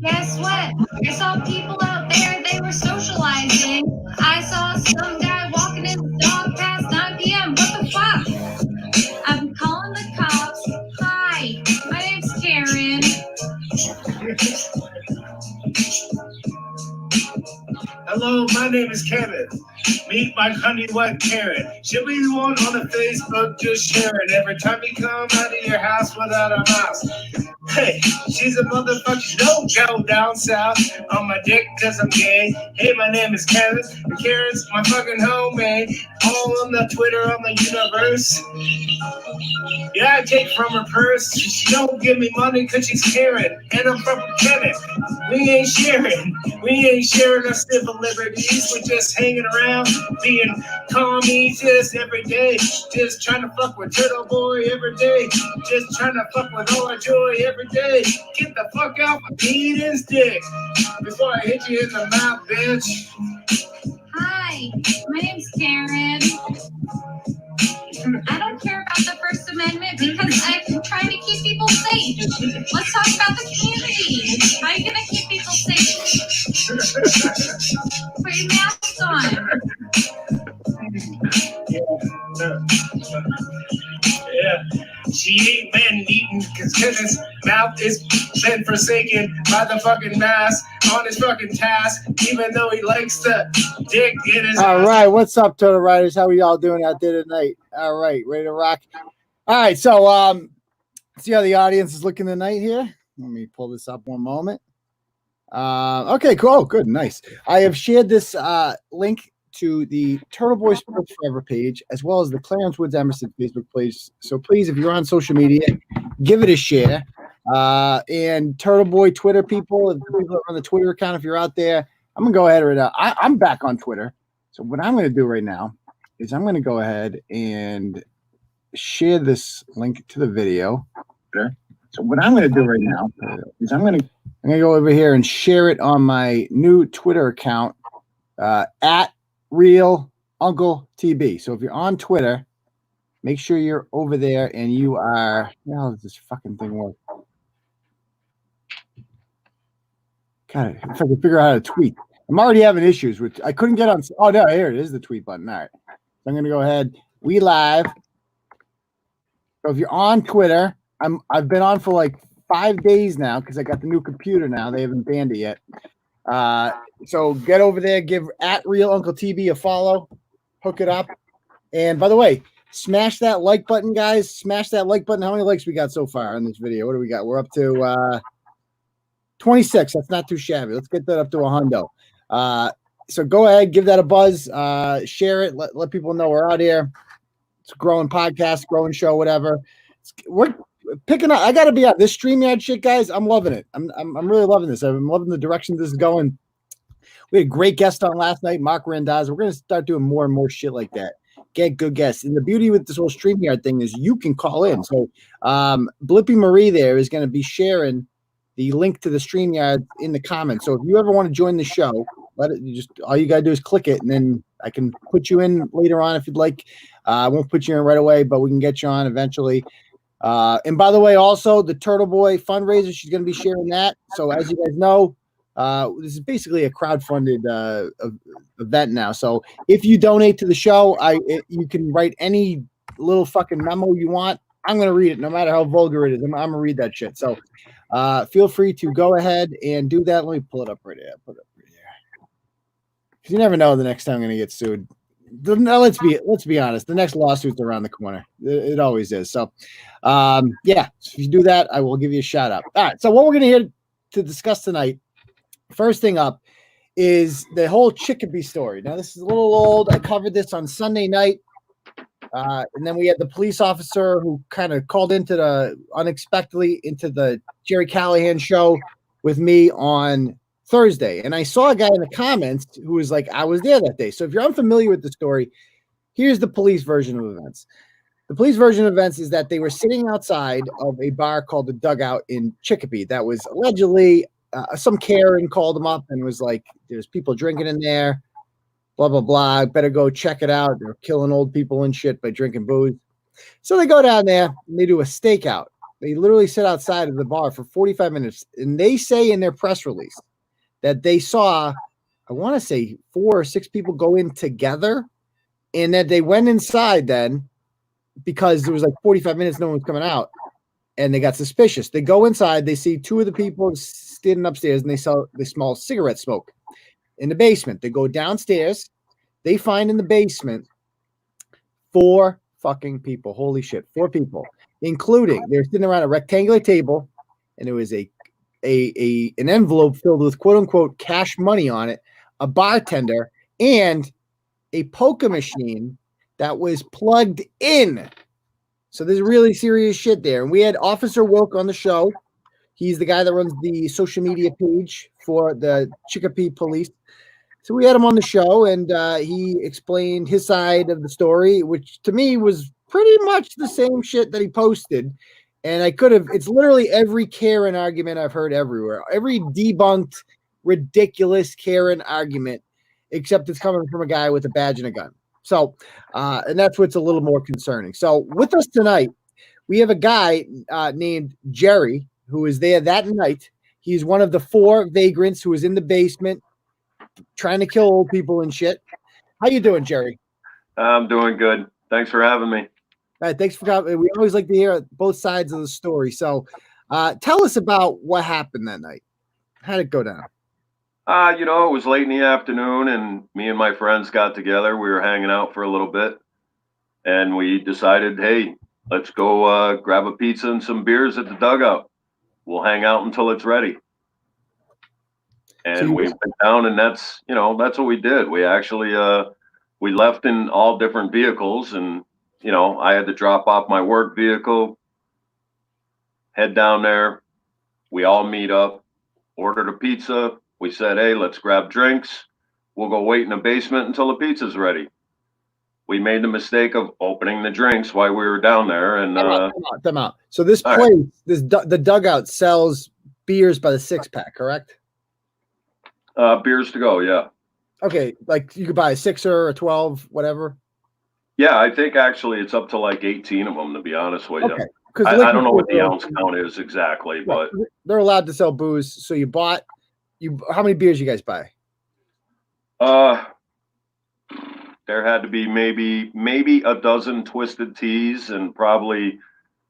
Guess what? I saw people out there, they were socializing. I saw some guy walking his dog past 9 p.m. What the fuck? I'm calling the cops. Hi, my name's Karen. Hello, my name is Kevin. Meet my honey wife Karen. She'll be the one on the Facebook just sharing every time you come out of your house without a mouse. Hey, she's a motherfucker. Don't go down south on my dick cause I'm gay. Hey, my name is Kevin. And Karen's my fucking homie. All on the Twitter on the universe. Yeah, I take from her purse. She don't give me money cause she's Karen. And I'm from Kevin. We ain't sharing. We ain't sharing our civil liberties. We're just hanging around, being commies just every day. Just trying to fuck with Turtle Boy every day. Just trying to fuck with all our joy every day. Get the fuck out my Peter's dick before I hit you in the mouth, bitch. Hi, my name's Karen. I don't care about the First Amendment because I'm trying to keep people safe. Let's talk about the community. How are you going to keep people safe? Put your mask on. Yeah. She ain't been eating because his mouth is been forsaken by the fucking mask on his fucking task, even though he likes the dick in his All ass. right, what's up, Total Riders? How are y'all doing out there tonight? All right, ready to rock. All right, so see how the audience is looking tonight here. Let me pull this up one moment. Okay, cool, good, nice. I have shared this link to the Turtle Boy Sports Forever page, as well as the Clarence Woods Emerson Facebook page. So please, if you're on social media, give it a share. And Turtle Boy Twitter people, if the people are on the Twitter account, if you're out there, I'm gonna go ahead right now. I'm back on Twitter. So what I'm gonna do right now is I'm gonna go ahead and share this link to the video. So what I'm gonna do right now is I'm gonna go over here and share it on my new Twitter account at Real Uncle TB. So if you're on Twitter, make sure you're over there and you are. How does this fucking thing work? God, if I can figure out how to tweet. I'm already having issues with. I couldn't get on. Oh no, here it is, the tweet button. All right, so I'm gonna go ahead. We live. So if you're on Twitter, I've been on for like 5 days now because I got the new computer now. They haven't banned it yet. So get over there, give at Real Uncle TB a follow, hook it up. And by the way, smash that like button, guys. Smash that like button. How many likes we got so far on this video? What do we got? We're up to 26. That's not too shabby. Let's get that up to 100. So go ahead, give that a buzz, share it, let people know we're out here. It's a growing podcast, growing show, whatever. We're picking up. I got to be out. This StreamYard shit, guys. I'm loving it. I'm really loving this. I'm loving the direction this is going. We had a great guest on last night, Mark Randaz. We're going to start doing more and more shit like that. Get good guests. And the beauty with this whole StreamYard thing is you can call in. So Blippy Marie there is going to be sharing the link to the StreamYard in the comments. So if you ever want to join the show, all you got to do is click it, and then I can put you in later on if you'd like. I won't put you in right away, but we can get you on eventually. And by the way, also the Turtle Boy fundraiser, she's going to be sharing that. So as you guys know, this is basically a crowdfunded event now. So if you donate to the show, you can write any little fucking memo you want. I'm going to read it no matter how vulgar it is. I'm going to read that shit. So feel free to go ahead and do that. Let me pull it up right here. Put it up right here. Because you never know the next time I'm going to get sued. Now, let's be honest. The next lawsuit's around the corner. It always is. So, yeah. If you do that, I will give you a shout out. All right. So what we're going to hear to discuss tonight, first thing up, is the whole Chicopee story. Now, this is a little old. I covered this on Sunday night. And then we had the police officer who kind of called unexpectedly into the Jerry Callahan show with me on Thursday. And I saw a guy in the comments who was like, I was there that day. So if you're unfamiliar with the story, here's the police version of events. The police version of events is that they were sitting outside of a bar called the Dugout in Chicopee. That was allegedly some Karen called them up and was like, there's people drinking in there. Blah, blah, blah. Better go check it out. They're killing old people and shit by drinking booze. So they go down there and they do a stakeout. They literally sit outside of the bar for 45 minutes. And they say in their press release that they saw, I want to say 4 or 6 people go in together, and that they went inside then because it was like 45 minutes, no one was coming out, and they got suspicious. They go inside, they see 2 of the people standing upstairs, and they smell cigarette smoke in the basement. They go downstairs, they find in the basement 4 fucking people. Holy shit, 4 people, including they're sitting around a rectangular table, and there was an envelope filled with quote unquote cash money on it, a bartender, and a poker machine that was plugged in. So there's really serious shit there. And we had Officer Wilk on the show. He's the guy that runs the social media page for the Chicopee police. So we had him on the show, and he explained his side of the story, which to me was pretty much the same shit that he posted. And it's literally every Karen argument I've heard everywhere. Every debunked, ridiculous Karen argument, except it's coming from a guy with a badge and a gun. So, and that's what's a little more concerning. So with us tonight, we have a guy named Jerry who was there that night. He's one of the 4 vagrants who was in the basement trying to kill old people and shit. How you doing, Jerry? I'm doing good. Thanks for having me. All right, thanks for coming. We always like to hear both sides of the story. So tell us about what happened that night. How did it go down? It was late in the afternoon, and me and my friends got together. We were hanging out for a little bit, and we decided, hey, let's go grab a pizza and some beers at the dugout. We'll hang out until it's ready. And we went down, and that's what we did. We actually we left in all different vehicles, and I had to drop off my work vehicle, head down there. We all meet up, ordered a pizza. We said, hey, let's grab drinks. We'll go wait in the basement until the pizza's ready. We made the mistake of opening the drinks while we were down there. And Time out. So this place, the dugout sells beers by the 6-pack, correct? Beers to go, yeah. Okay, like you could buy a 6er, a 12, whatever. Yeah, I think actually it's up to like 18 of them, to be honest with you. Okay. I don't know what the ounce count is exactly, but they're allowed to sell booze. So how many beers you guys buy? There had to be maybe a dozen Twisted Teas, and probably,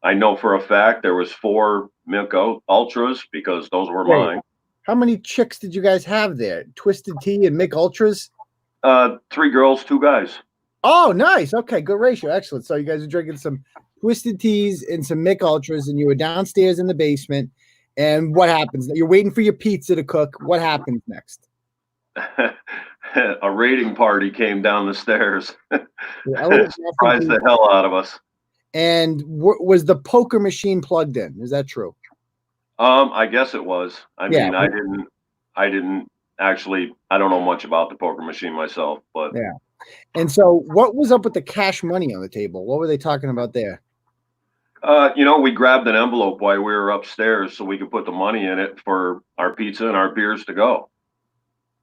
I know for a fact there was 4 Milk Ultras, because those were mine. How many chicks did you guys have there? Twisted Tea and Mick Ultras? 3 girls, 2 guys. Oh, nice. Okay, good ratio. Excellent. So you guys are drinking some Twisted Teas and some Mick Ultras, and you were downstairs in the basement. And what happens? You're waiting for your pizza to cook. What happens next? A raiding party came down the stairs. Surprised the hell out of us. And was the poker machine plugged in? Is that true? I guess it was. I mean, I didn't actually, I don't know much about the poker machine myself, but yeah. And so what was up with the cash money on the table? What were they talking about there? We grabbed an envelope while we were upstairs so we could put the money in it for our pizza and our beers to go.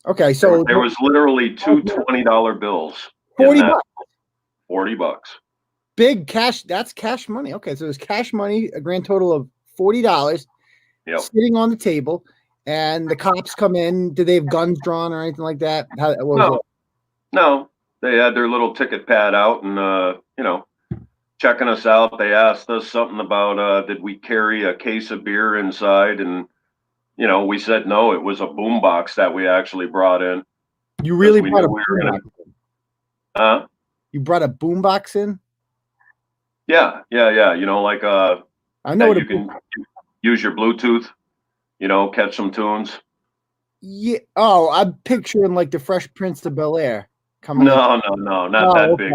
Okay, so there was literally 2 $20 bills. $40. $40. Big cash. That's cash money. Okay, so there's cash money, a grand total of $40 sitting on the table, and the cops come in. Did they have guns drawn or anything like that? No, they had their little ticket pad out and, checking us out. They asked us something about, did we carry a case of beer inside? And, we said no, it was a boombox that we actually brought in. You really brought a boombox in? You brought a boombox in? Yeah. Like I know you can use your Bluetooth, catch some tunes. Yeah. Oh, I'm picturing like the Fresh Prince of Bel-Air coming. No, not that big.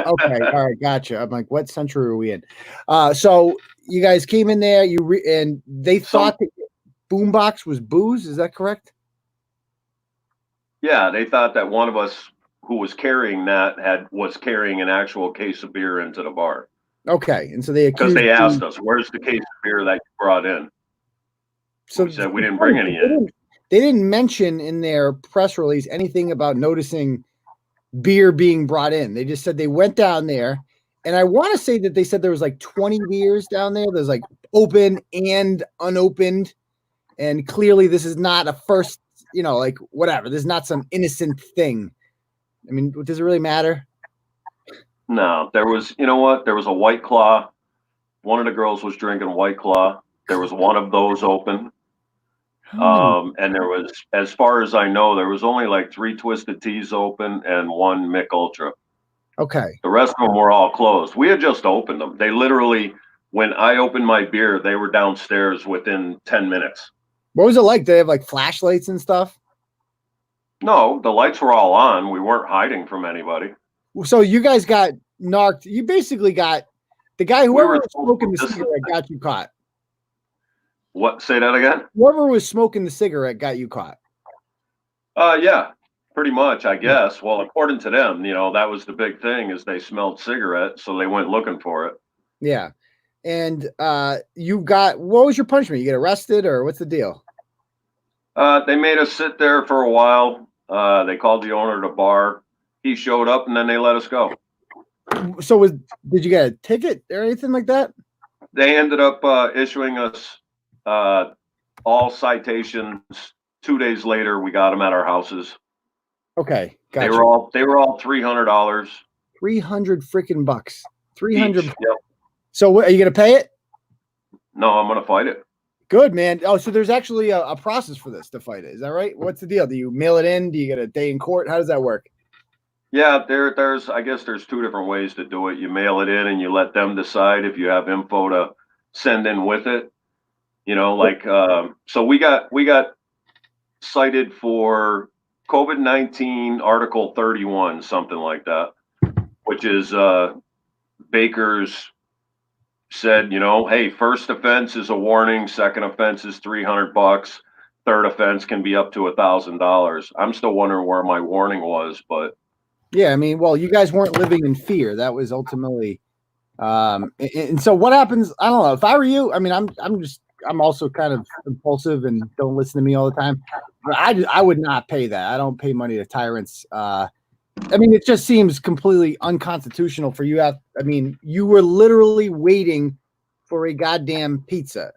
Okay, all right, gotcha. I'm like, what century are we in? So you guys came in there, and they thought that boombox was booze. Is that correct? Yeah, they thought that one of us who was carrying that was carrying an actual case of beer into the bar. Okay, and so they asked us, "Where's the case of beer that you brought in?" So we said we didn't bring any in. They didn't mention in their press release anything about noticing beer being brought in. They just said they went down there And I want to say that they said there was like 20 beers down there. There's like open and unopened. And clearly this is not a first, like whatever. This is not some innocent thing. I mean, does it really matter? No, there was, you know what? There was a White Claw. One of the girls was drinking White Claw. There was one of those open. And there was, as far as I know, there was only like 3 Twisted Teas open and 1 Mick Ultra. Okay. The rest of them were all closed. We had just opened them. They literally, when I opened my beer, they were downstairs within 10 minutes. What was it like? Did they have like flashlights and stuff? No, the lights were all on. We weren't hiding from anybody. So you guys got narked. You basically got the guy, whoever was smoking the cigarette got you caught. What? Say that again? Whoever was smoking the cigarette got you caught. Yeah, pretty much, I guess. Well, according to them, that was the big thing is they smelled cigarette, so they went looking for it. Yeah. And what was your punishment? You get arrested or what's the deal? They made us sit there for a while. They called the owner of the bar. He showed up and then they let us go. So did you get a ticket or anything like that? They ended up issuing us all citations. 2 days later, we got them at our houses. Okay, gotcha. They were all $300. 300 freaking bucks. 300. Yep. So are you gonna pay it? No, I'm gonna fight it. Good, man. Oh, so there's actually a process for this to fight it. Is that right? What's the deal? Do you mail it in? Do you get a day in court? How does that work? Yeah, I guess there's 2 different ways to do it. You mail it in and you let them decide if you have info to send in with it. So we got cited for COVID-19 Article 31, something like that, which is Baker's said, hey, first offense is a warning, second offense is $300, third offense can be up to $1,000. I'm still wondering where my warning was, but yeah, I mean, well, you guys weren't living in fear. That was ultimately, and so what happens? I don't know. If I were you, I mean, I'm also kind of impulsive and don't listen to me all the time. But I would not pay that. I don't pay money to tyrants. I mean, it just seems completely unconstitutional for you. I mean, you were literally waiting for a goddamn pizza.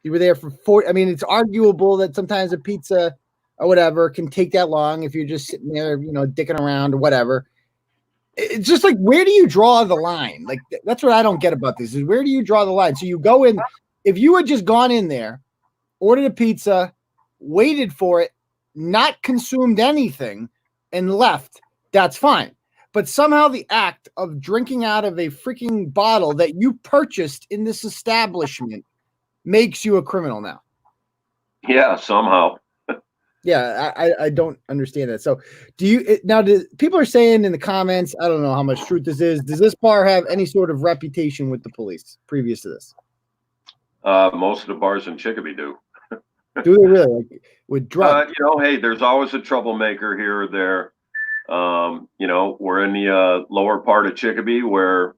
You were there for 4. I mean, it's arguable that sometimes a pizza or whatever can take that long if you're just sitting there, dicking around or whatever. It's just like, where do you draw the line? Like, that's what I don't get about this is where do you draw the line? So you go in, if you had just gone in there, ordered a pizza, waited for it, not consumed anything and left, that's fine. But somehow the act of drinking out of a freaking bottle that you purchased in this establishment makes you a criminal now. Yeah, somehow. Yeah, I don't understand that. So people are saying in the comments, I don't know how much truth this is. Does this bar have any sort of reputation with the police previous to this? Most of the bars in Chicopee do. Do they really? Like with drugs? Hey, there's always a troublemaker here or there. We're in the lower part of Chicopee where,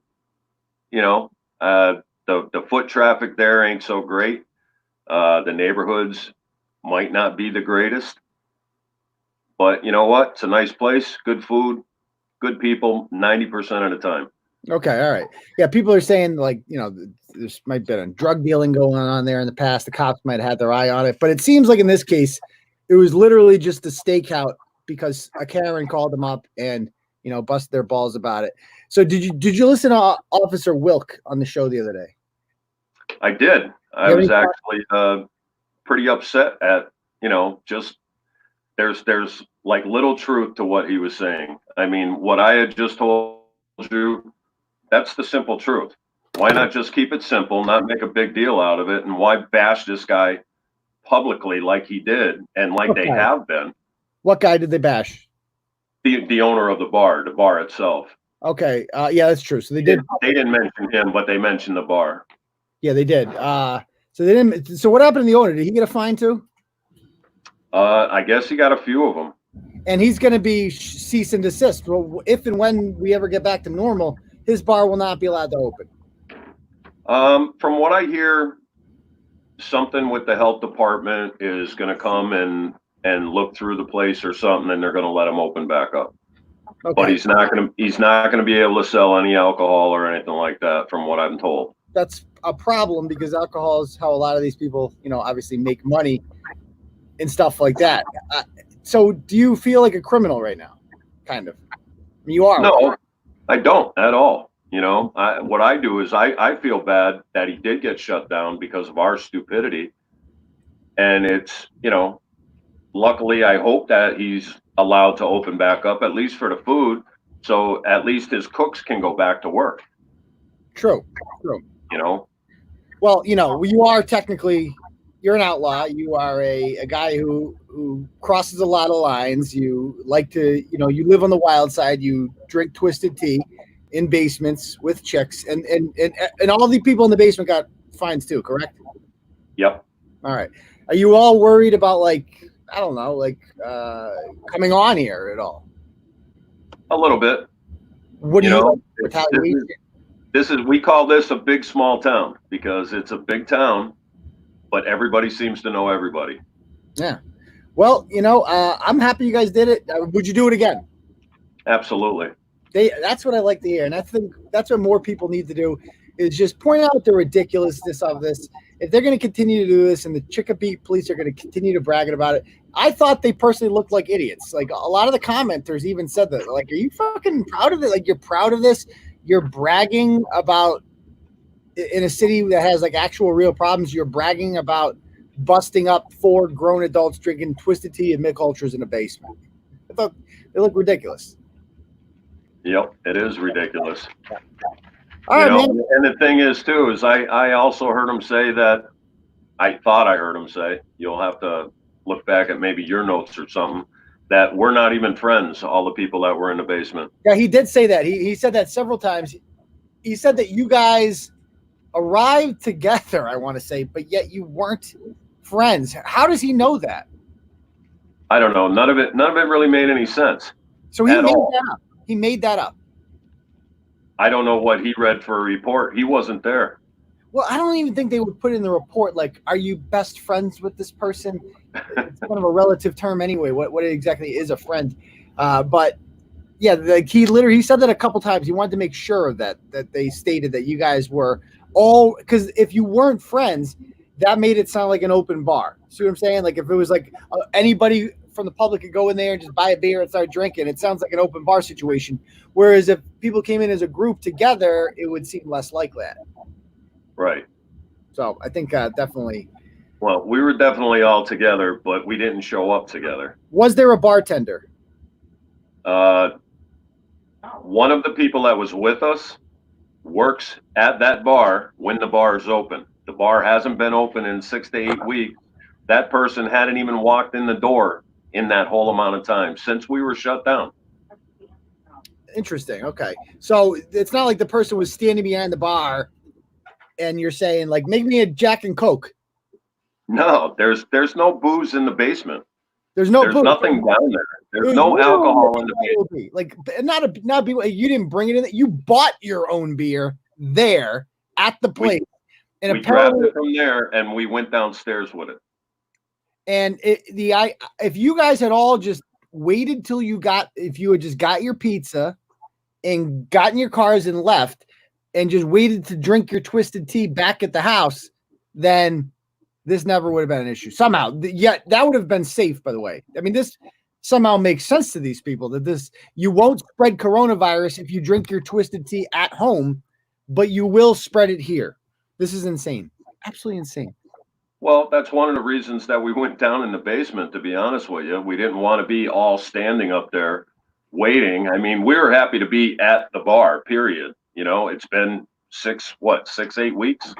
the foot traffic there ain't so great. The neighborhoods might not be the greatest, but you know what? It's a nice place, good food, good people, 90% of the time. Okay, all right. Yeah, people are saying like, there's might have been a drug dealing going on there in the past. The cops might have had their eye on it, but it seems like in this case, it was literally just a stakeout because a Karen called them up and busted their balls about it. So did you listen to Officer Wilk on the show the other day? I did. I was actually pretty upset at just there's like little truth to what he was saying. I mean, what I had just told you, that's the simple truth. Why not just keep it simple, not make a big deal out of it, and why bash this guy publicly like he did and like they have been? What guy did they bash? The owner of the bar itself. Okay, yeah, that's true. So they did. They didn't mention him, but they mentioned the bar. Yeah, they did. So they didn't. So what happened to the owner? Did he get a fine too? I guess he got a few of them. And he's going to be cease and desist. Well, if and when we ever get back to normal, his bar will not be allowed to open. From what I hear, something with the health department is going to come and look through the place or something, and they're going to let him open back up. Okay. But he's not gonna be able to sell any alcohol or anything like that, from what I'm told. That's a problem because alcohol is how a lot of these people, obviously make money and stuff like that. So do you feel like a criminal right now? Kind of. I mean, you are. No, I don't at all. What I do is I feel bad that he did get shut down because of our stupidity. And it's, luckily I hope that he's allowed to open back up, at least for the food. So at least his cooks can go back to work. True. Well, you are technically, you're an outlaw. You are a guy who crosses a lot of lines. You like to, you live on the wild side. You drink twisted tea in basements with chicks, and all the people in the basement got fines too, correct? Yep. All right. Are you all worried about coming on here at all? A little bit. What do you we call this a big small town because it's a big town, but everybody seems to know everybody. Yeah. Well, I'm happy you guys did it. Would you do it again? Absolutely. That's what I like to hear. And I think that's what more people need to do is just point out the ridiculousness of this. If they're going to continue to do this and the Chicopee police are going to continue to brag about it, I thought they personally looked like idiots. Like a lot of the commenters even said that, like, are you fucking proud of it? Like, you're proud of this? You're bragging about in a city that has like actual real problems. You're bragging about busting up 4 grown adults drinking twisted tea and mid ultras in a basement. I thought they look ridiculous. Yep, it is ridiculous. All right, man. And the thing is too, is I also heard him say that, I thought I heard him say, you'll have to look back at maybe your notes or something, that we're not even friends, all the people that were in the basement. Yeah, he did say that. He said that several times. He said that you guys arrived together, I want to say, but yet you weren't friends. How does he know that? I don't know. None of it really made any sense. So he made that up. He made that up. I don't know what he read for a report. He wasn't there. Well, I don't even think they would put in the report, like, are you best friends with this person? It's kind of a relative term anyway. What exactly is a friend? But yeah, he said that a couple times. He wanted to make sure that they stated that you guys were all, because if you weren't friends, that made it sound like an open bar. See what I'm saying? Like if it was like anybody from the public could go in there and just buy a beer and start drinking, it sounds like an open bar situation. Whereas if people came in as a group together, it would seem less like that. Right. So I think definitely. Well, we were definitely all together, but we didn't show up together. Was there a bartender? One of the people that was with us works at that bar when the bar is open. The bar hasn't been open in 6 to 8 weeks. That person hadn't even walked in the door in that whole amount of time since we were shut down. Interesting. Okay. So it's not like the person was standing behind the bar and you're saying, like, make me a Jack and Coke. No, there's no booze in the basement. There's nothing down there. There's no alcohol in the basement. Like not be. You didn't bring it in. You bought your own beer there at the place, and we grabbed it from there and we went downstairs with it. And if you guys had all just waited till if you had just got your pizza and got in your cars and left, and just waited to drink your twisted tea back at the house, then this never would have been an issue. Somehow, that would have been safe, by the way. I mean, this somehow makes sense to these people that you won't spread coronavirus if you drink your twisted tea at home, but you will spread it here. This is insane. Absolutely insane. Well, that's one of the reasons that we went down in the basement, to be honest with you. We didn't want to be all standing up there waiting. I mean, we were happy to be at the bar, period. It's been 8 weeks?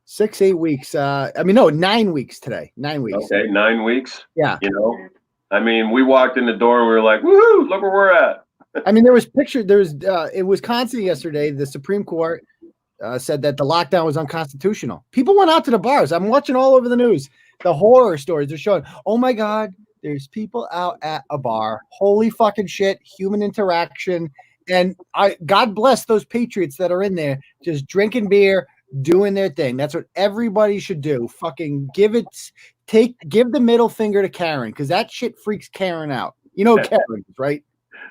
6, 8 weeks. 9 weeks today. 9 weeks. Okay, 9 weeks. Yeah. I mean, we walked in the door and we were like, woohoo, look where we're at. I mean, there was in Wisconsin yesterday, the Supreme Court said that the lockdown was unconstitutional. People went out to the bars. I'm watching all over the news. The horror stories are showing, oh my God, there's people out at a bar. Holy fucking shit, human interaction. And God bless those patriots that are in there just drinking beer, doing their thing. That's what everybody should do. Fucking give the middle finger to Karen, because that shit freaks Karen out. Karen, right?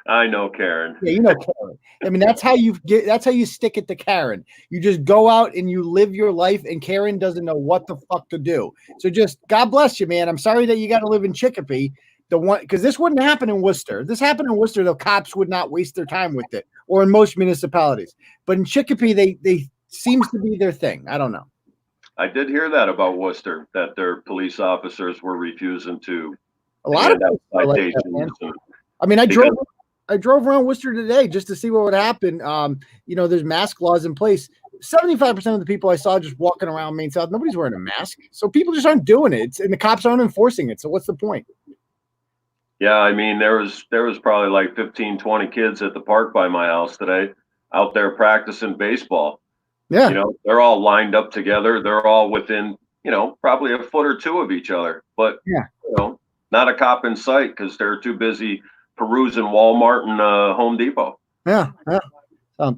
I know, Karen. Yeah, you know Karen. I mean, that's how you stick it to Karen. You just go out and you live your life, and Karen doesn't know what the fuck to do. So just God bless you, man. I'm sorry that you got to live in Chicopee. The one, because this wouldn't happen in Worcester. If this happened in Worcester, the cops would not waste their time with it, or in most municipalities. But in Chicopee, they seems to be their thing. I don't know. I did hear that about Worcester, that their police officers were refusing to A lot of hand out people are like that, citations. man. And I mean, I because- drove around Worcester today just to see what would happen. You know, there's mask laws in place. 75% of the people I saw just walking around Main South, nobody's wearing a mask. So people just aren't doing it. And the cops aren't enforcing it. So what's the point? Yeah, I mean, there was probably like 15, 20 kids at the park by my house today out there practicing baseball. Yeah. You know, they're all lined up together. They're all within, you know, probably a foot or two of each other. But, Yeah. you know, not a cop in sight because they're too busy perusing Walmart and Home Depot. Yeah. All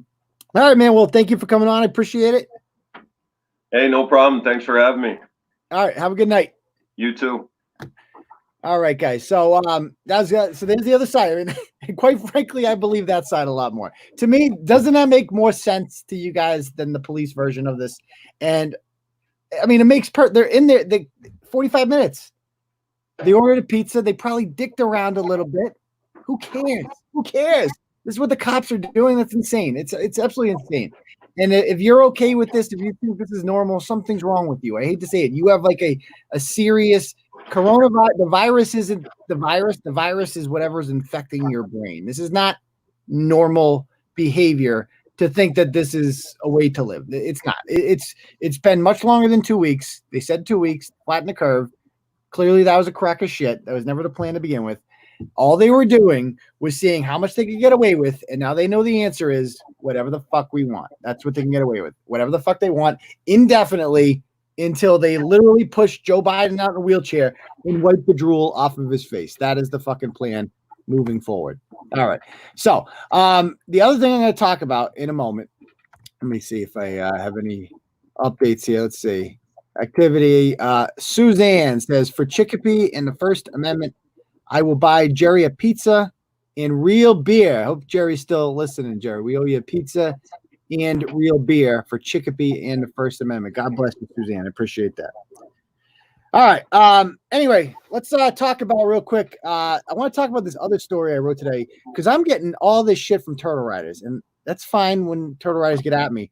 right, man. Well, thank you for coming on. I appreciate it. Hey, no problem. Thanks for having me. All right. Have a good night. You too. All right, guys. So there's the other side. I mean, quite frankly, I believe that side a lot more. To me, doesn't that make more sense to you guys than the police version of this? And I mean, it makes they're in there 45 minutes. They ordered a pizza. They probably dicked around a little bit. Who cares? Who cares? This is what the cops are doing. That's insane. It's absolutely insane. And if you're okay with this, if you think this is normal, something's wrong with you. I hate to say it. You have like a serious coronavirus. The virus isn't the virus. The virus is whatever's infecting your brain. This is not normal behavior to think that this is a way to live. It's not. It's been much longer than 2 weeks. They said 2 weeks, flatten the curve. Clearly, that was a crock of shit. That was never the plan to begin with. All they were doing was seeing how much they could get away with, and now they know the answer is whatever the fuck we want. That's what they can get away with. Whatever the fuck they want, indefinitely, until they literally push Joe Biden out in a wheelchair and wipe the drool off of his face. That is the fucking plan moving forward. All right. So the other thing I'm going to talk about in a moment, let me see if I have any updates here. Let's see. Activity. Suzanne says, for Chicopee and the First Amendment, I will buy Jerry a pizza and real beer. I hope Jerry's still listening, Jerry. We owe you a pizza and real beer for Chicopee and the First Amendment. God bless you, Suzanne. I appreciate that. All right. Anyway, let's talk about real quick. I want to talk about this other story I wrote today because I'm getting all this shit from Turtle Riders, and that's fine when Turtle Riders get at me,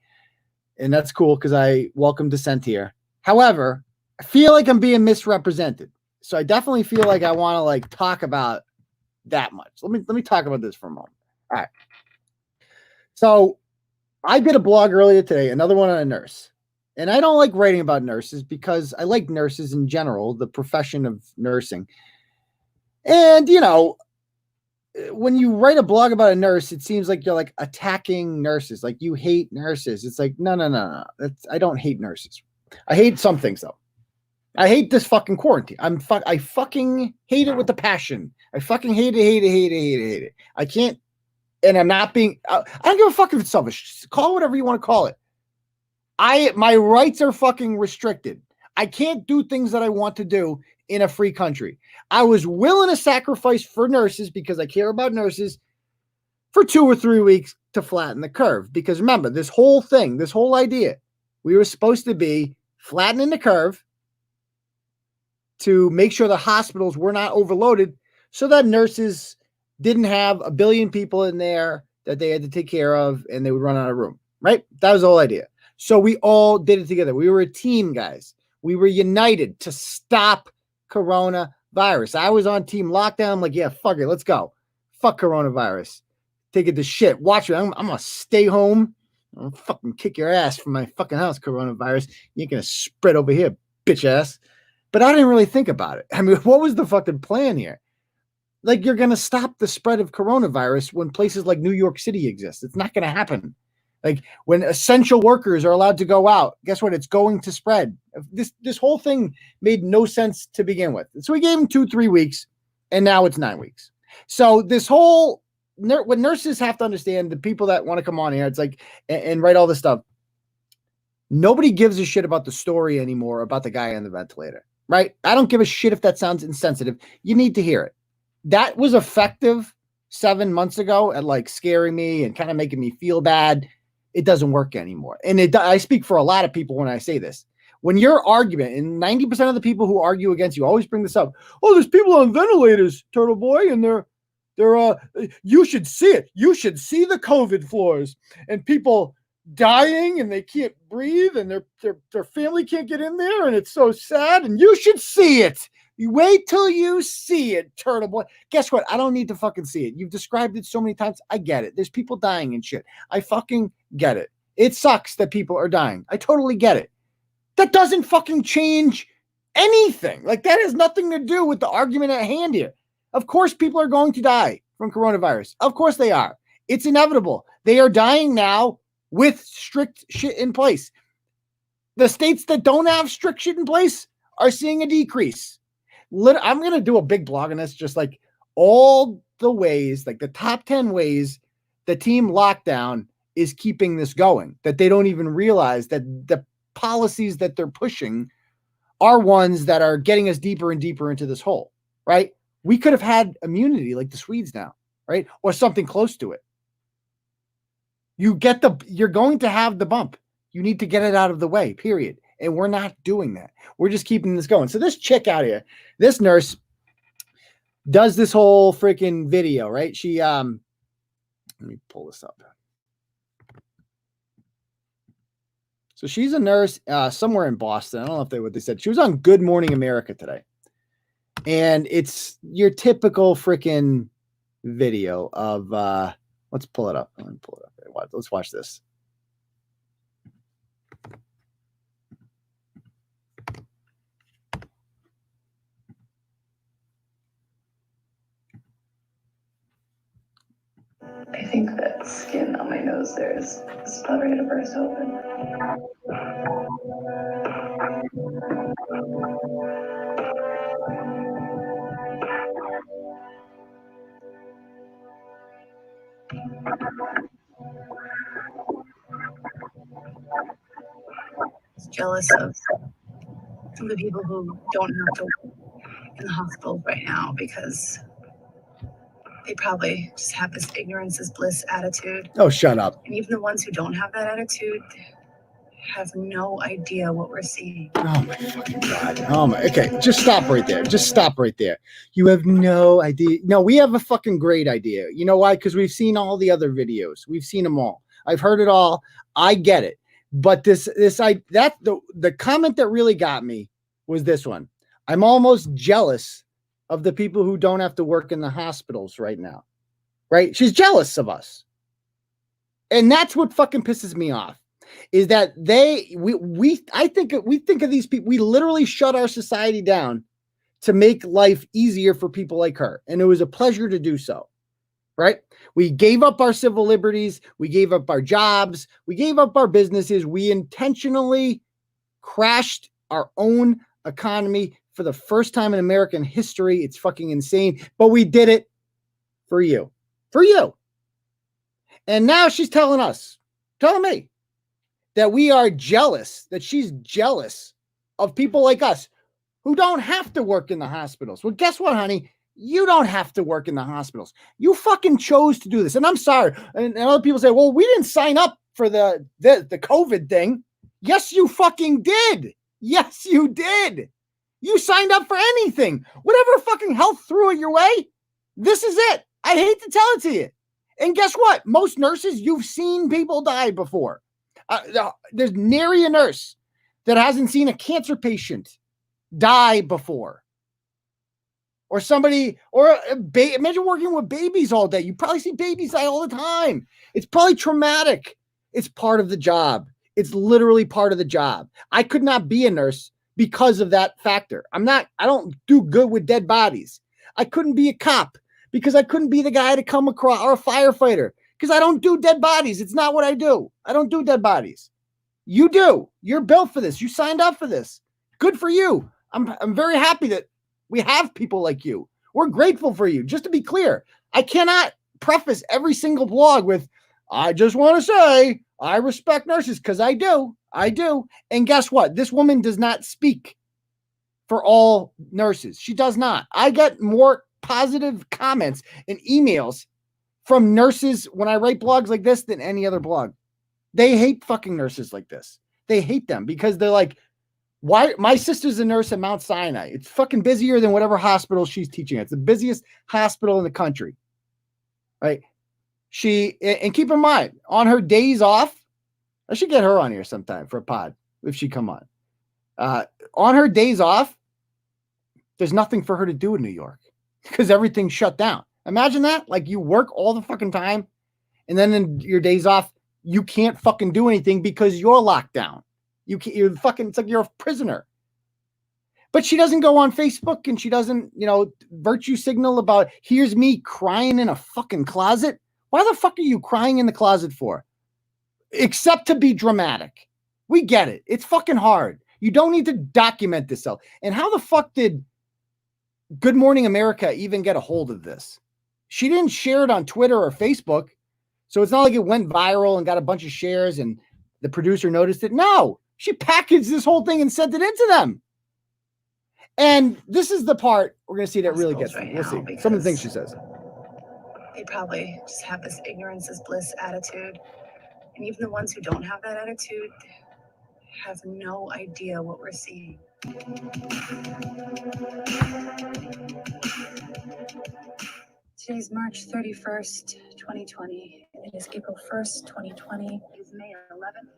and that's cool because I welcome dissent here. However, I feel like I'm being misrepresented. So I definitely feel like I want to like talk about that much. Let me talk about this for a moment. All right. So I did a blog earlier today, another one on a nurse. And I don't like writing about nurses because I like nurses in general, the profession of nursing. And, you know, when you write a blog about a nurse, it seems like you're like attacking nurses, like you hate nurses. It's like, no. I don't hate nurses. I hate some things, though. I hate this fucking quarantine. I fucking hate it with a passion. I fucking hate it. I can't, and I'm not being, I don't give a fuck if it's selfish. Call it whatever you want to call it. My rights are fucking restricted. I can't do things that I want to do in a free country. I was willing to sacrifice for nurses because I care about nurses for 2 or 3 weeks to flatten the curve. Because remember, this whole thing, this whole idea, we were supposed to be flattening the curve to make sure the hospitals were not overloaded so that nurses didn't have a billion people in there that they had to take care of and they would run out of room, right? That was the whole idea. So we all did it together. We were a team, guys. We were united to stop coronavirus. I was on team lockdown. I'm like, yeah, fuck it. Let's go. Fuck coronavirus. Take it to shit. Watch me. I'm going to stay home. I'll fucking kick your ass from my fucking house, coronavirus. You ain't going to spread over here, bitch ass. But I didn't really think about it. I mean, what was the fucking plan here? Like, you're going to stop the spread of coronavirus when places like New York City exist. It's not going to happen. Like, when essential workers are allowed to go out, guess what? It's going to spread. This whole thing made no sense to begin with. So we gave them 2-3 weeks, and now it's 9 weeks. So this whole, what nurses have to understand, the people that want to come on here, it's like, and write all this stuff, nobody gives a shit about the story anymore about the guy on the ventilator. Right? I don't give a shit if that sounds insensitive. You need to hear it. That was effective 7 months ago at like scaring me and kind of making me feel bad, it doesn't work anymore. And I speak for a lot of people when I say this. When your argument, and 90% of the people who argue against you always bring this up. Oh, there's people on ventilators, Turtle Boy, and they're you should see it. You should see the COVID floors and people dying and they can't breathe and their family can't get in there and it's so sad and you should see it. You wait till you see it, Turtle Boy. Guess what? I don't need to fucking see it. You've described it so many times. I get it. There's people dying and shit. I fucking get it. It sucks that people are dying. I totally get it. That doesn't fucking change anything. Like, that has nothing to do with the argument at hand here. Of course, people are going to die from coronavirus. Of course they are. It's inevitable. They are dying now with strict shit in place. The states that don't have strict shit in place are seeing a decrease. I'm going to do a big blog on this, just like all the ways, like the top 10 ways the team lockdown is keeping this going, that they don't even realize that the policies that they're pushing are ones that are getting us deeper and deeper into this hole, right? We could have had immunity like the Swedes now, right? Or something close to it. You're going to have the bump. You need to get it out of the way, period. And we're not doing that. We're just keeping this going. So this chick out here, this nurse does this whole freaking video, right? She, let me pull this up. So she's a nurse somewhere in Boston. I don't know what they said. She was on Good Morning America today. And it's your typical freaking video of, let's pull it up. Let's watch this. I think that skin on my nose there is probably going to burst open. Jealous of some of the people who don't have to work in the hospital right now because they probably just have this ignorance is bliss attitude. Oh, shut up. And even the ones who don't have that attitude have no idea what we're seeing. Oh my fucking God. Oh my, okay. Just stop right there. Just stop right there. You have no idea. No, we have a fucking great idea. You know why? Because we've seen all the other videos. We've seen them all. I've heard it all. I get it. But the comment that really got me was this one. I'm almost jealous of the people who don't have to work in the hospitals right now. Right? She's jealous of us. And that's what fucking pisses me off. Is that we think of these people, we literally shut our society down to make life easier for people like her. And it was a pleasure to do so. Right? We gave up our civil liberties. We gave up our jobs. We gave up our businesses. We intentionally crashed our own economy for the first time in American history. It's fucking insane. But we did it for you. For you. And now she's telling me that we are jealous, that she's jealous of people like us who don't have to work in the hospitals. Well, guess what, honey? You don't have to work in the hospitals. You fucking chose to do this. And I'm sorry. And other people say, well, we didn't sign up for the COVID thing. Yes, you fucking did. Yes, you did. You signed up for anything. Whatever fucking health threw it your way, this is it. I hate to tell it to you. And guess what? Most nurses, you've seen people die before. There's nary a nurse that hasn't seen a cancer patient die before. Or somebody, or imagine working with babies all day. You probably see babies die all the time. It's probably traumatic. It's part of the job. It's literally part of the job. I could not be a nurse because of that factor. I don't do good with dead bodies. I couldn't be a cop because I couldn't be the guy to come across, or a firefighter, because I don't do dead bodies. It's not what I do. I don't do dead bodies. You do. You're built for this. You signed up for this. Good for you. I'm very happy that we have people like you. We're grateful for you. Just to be clear, I cannot preface every single blog with, I just want to say, I respect nurses, because I do. I do. And guess what? This woman does not speak for all nurses. She does not. I get more positive comments and emails from nurses when I write blogs like this than any other blog. They hate fucking nurses like this. They hate them because they're like, why? My sister's a nurse at Mount Sinai. It's fucking busier than whatever hospital she's teaching at. It's the busiest hospital in the country, right? And keep in mind, on her days off, I should get her on here sometime for a pod if she come on. On her days off, there's nothing for her to do in New York because everything's shut down. Imagine that. Like, you work all the fucking time, and then in your days off, you can't fucking do anything because you're locked down. You're fucking, it's like you're a prisoner. But she doesn't go on Facebook and she doesn't, virtue signal about, here's me crying in a fucking closet. Why the fuck are you crying in the closet for? Except to be dramatic. We get it. It's fucking hard. You don't need to document this out. And how the fuck did Good Morning America even get a hold of this? She didn't share it on Twitter or Facebook. So it's not like it went viral and got a bunch of shares and the producer noticed it. No, she packaged this whole thing and sent it into them. And this is the part we're going to see that really gets me. We'll see. Some of the things she says. They probably just have this ignorance is bliss attitude. And even the ones who don't have that attitude have no idea what we're seeing. Today's March 31st, 2020. It is April 1st, 2020. It is May 11th.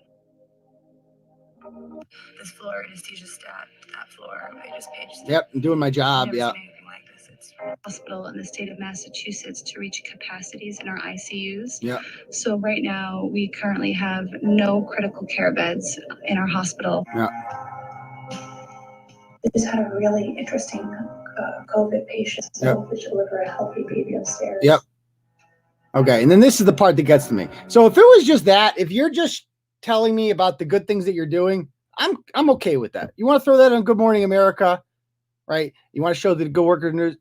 This floor, anesthesia stat, that floor, I just paged. Yep, I'm doing my job. Never Yeah. seen anything like this. It's hospital in the state of Massachusetts to reach capacities in our ICUs. Yeah. So right now, we currently have no critical care beds in our hospital. Yeah. We just had a really interesting COVID patient. So to deliver a healthy baby upstairs. Yep. Okay, and then this is the part that gets to me. So if it was just that, if you're just telling me about the good things that you're doing, I'm okay with that. You want to throw that on Good Morning America, right? You want to show the good worker news,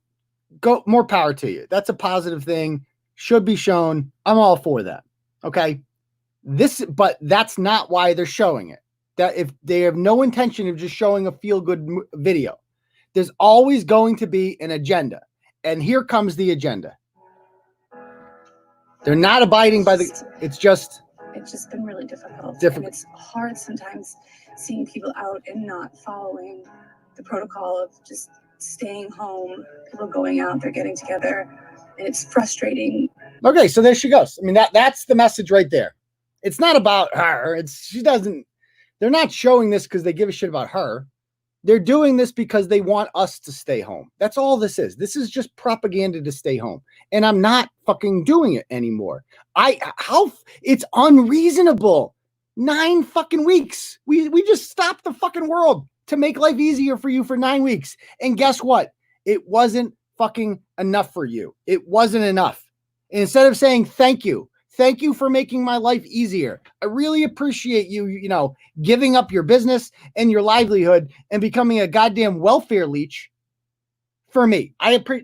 go, more power to you. That's a positive thing. Should be shown. I'm all for that. Okay. But that's not why they're showing it. That if they have no intention of just showing a feel-good video, there's always going to be an agenda. And here comes the agenda. They're not abiding by it's just been really difficult. Difficult. And it's hard sometimes seeing people out and not following the protocol of just staying home, people going out, they're getting together, and it's frustrating. Okay, so there she goes. I mean, that's the message right there. It's not about her. They're not showing this because they give a shit about her. They're doing this because they want us to stay home. That's all this is. This is just propaganda to stay home. And I'm not fucking doing it anymore. It's unreasonable. 9 fucking weeks. We just stopped the fucking world to make life easier for you for 9 weeks. And guess what? It wasn't fucking enough for you. It wasn't enough. And instead of saying thank you for making my life easier. I really appreciate you, giving up your business and your livelihood and becoming a goddamn welfare leech for me.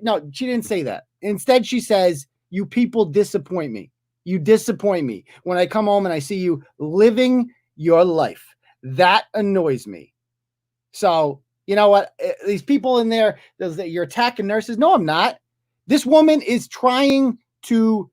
No, she didn't say that. Instead, she says, you people disappoint me. You disappoint me when I come home and I see you living your life. That annoys me. So, you know what? These people in there, you're attacking nurses. No, I'm not. This woman is trying to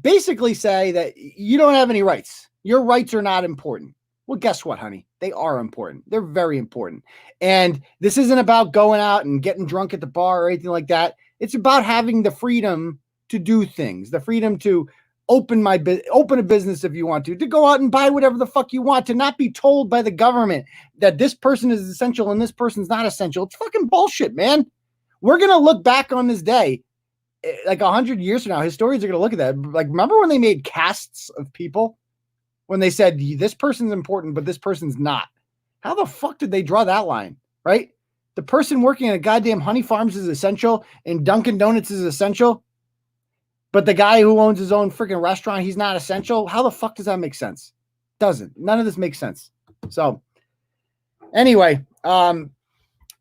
basically say that you don't have any rights. Your rights are not important. Well, guess what, honey? They are important. They're very important. And this isn't about going out and getting drunk at the bar or anything like that. It's about having the freedom to do things, the freedom to open a business if you want to go out and buy whatever the fuck you want, to not be told by the government that this person is essential and this person's not essential. It's fucking bullshit, man. We're going to look back on this day like 100 years from now. Historians are going to look at that. Like, remember when they made castes of people? When they said this person's important, but this person's not. How the fuck did they draw that line, right? The person working at a goddamn Honey Farms is essential and Dunkin' Donuts is essential, but the guy who owns his own freaking restaurant, he's not essential. How the fuck does that make sense? Doesn't. None of this makes sense. So anyway,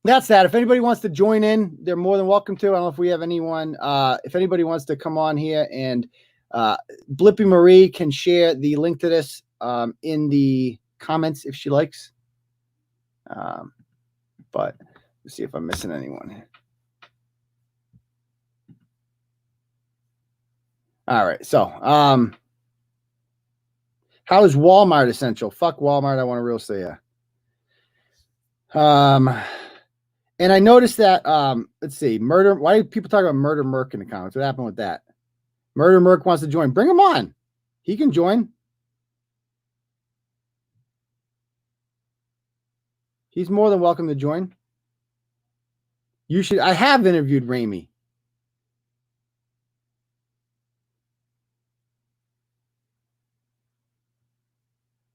that's that. If anybody wants to join in, they're more than welcome to. I don't know if we have anyone. If anybody wants to come on here and Blippy Marie can share the link to this in the comments if she likes. But let's see if I'm missing anyone here. All right. So, how is Walmart essential? Fuck Walmart. I want to real say and I noticed that, let's see, murder. Why do people talk about Murder Merc in the comments? What happened with that? Murder Merc wants to join. Bring him on. He can join. He's more than welcome to join. You should. I have interviewed Ramey.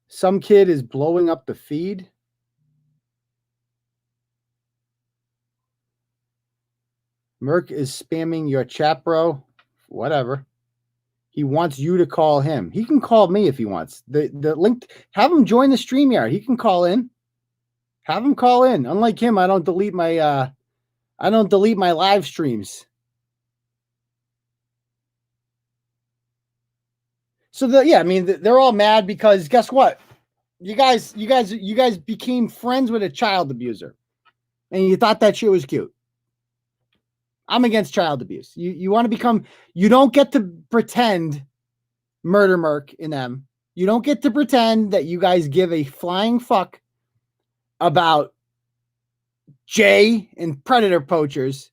Some kid is blowing up the feed. Merc is spamming your chat, bro. Whatever. He wants you to call him. He can call me if he wants. The link. Have him join the StreamYard. He can call in. Have him call in. Unlike him, I don't delete my live streams. So I mean, they're all mad because guess what? You guys became friends with a child abuser, and you thought that shit was cute. I'm against child abuse. You want to become. You don't get to pretend, Murder Merc in them. You don't get to pretend that you guys give a flying fuck about Jay and predator poachers.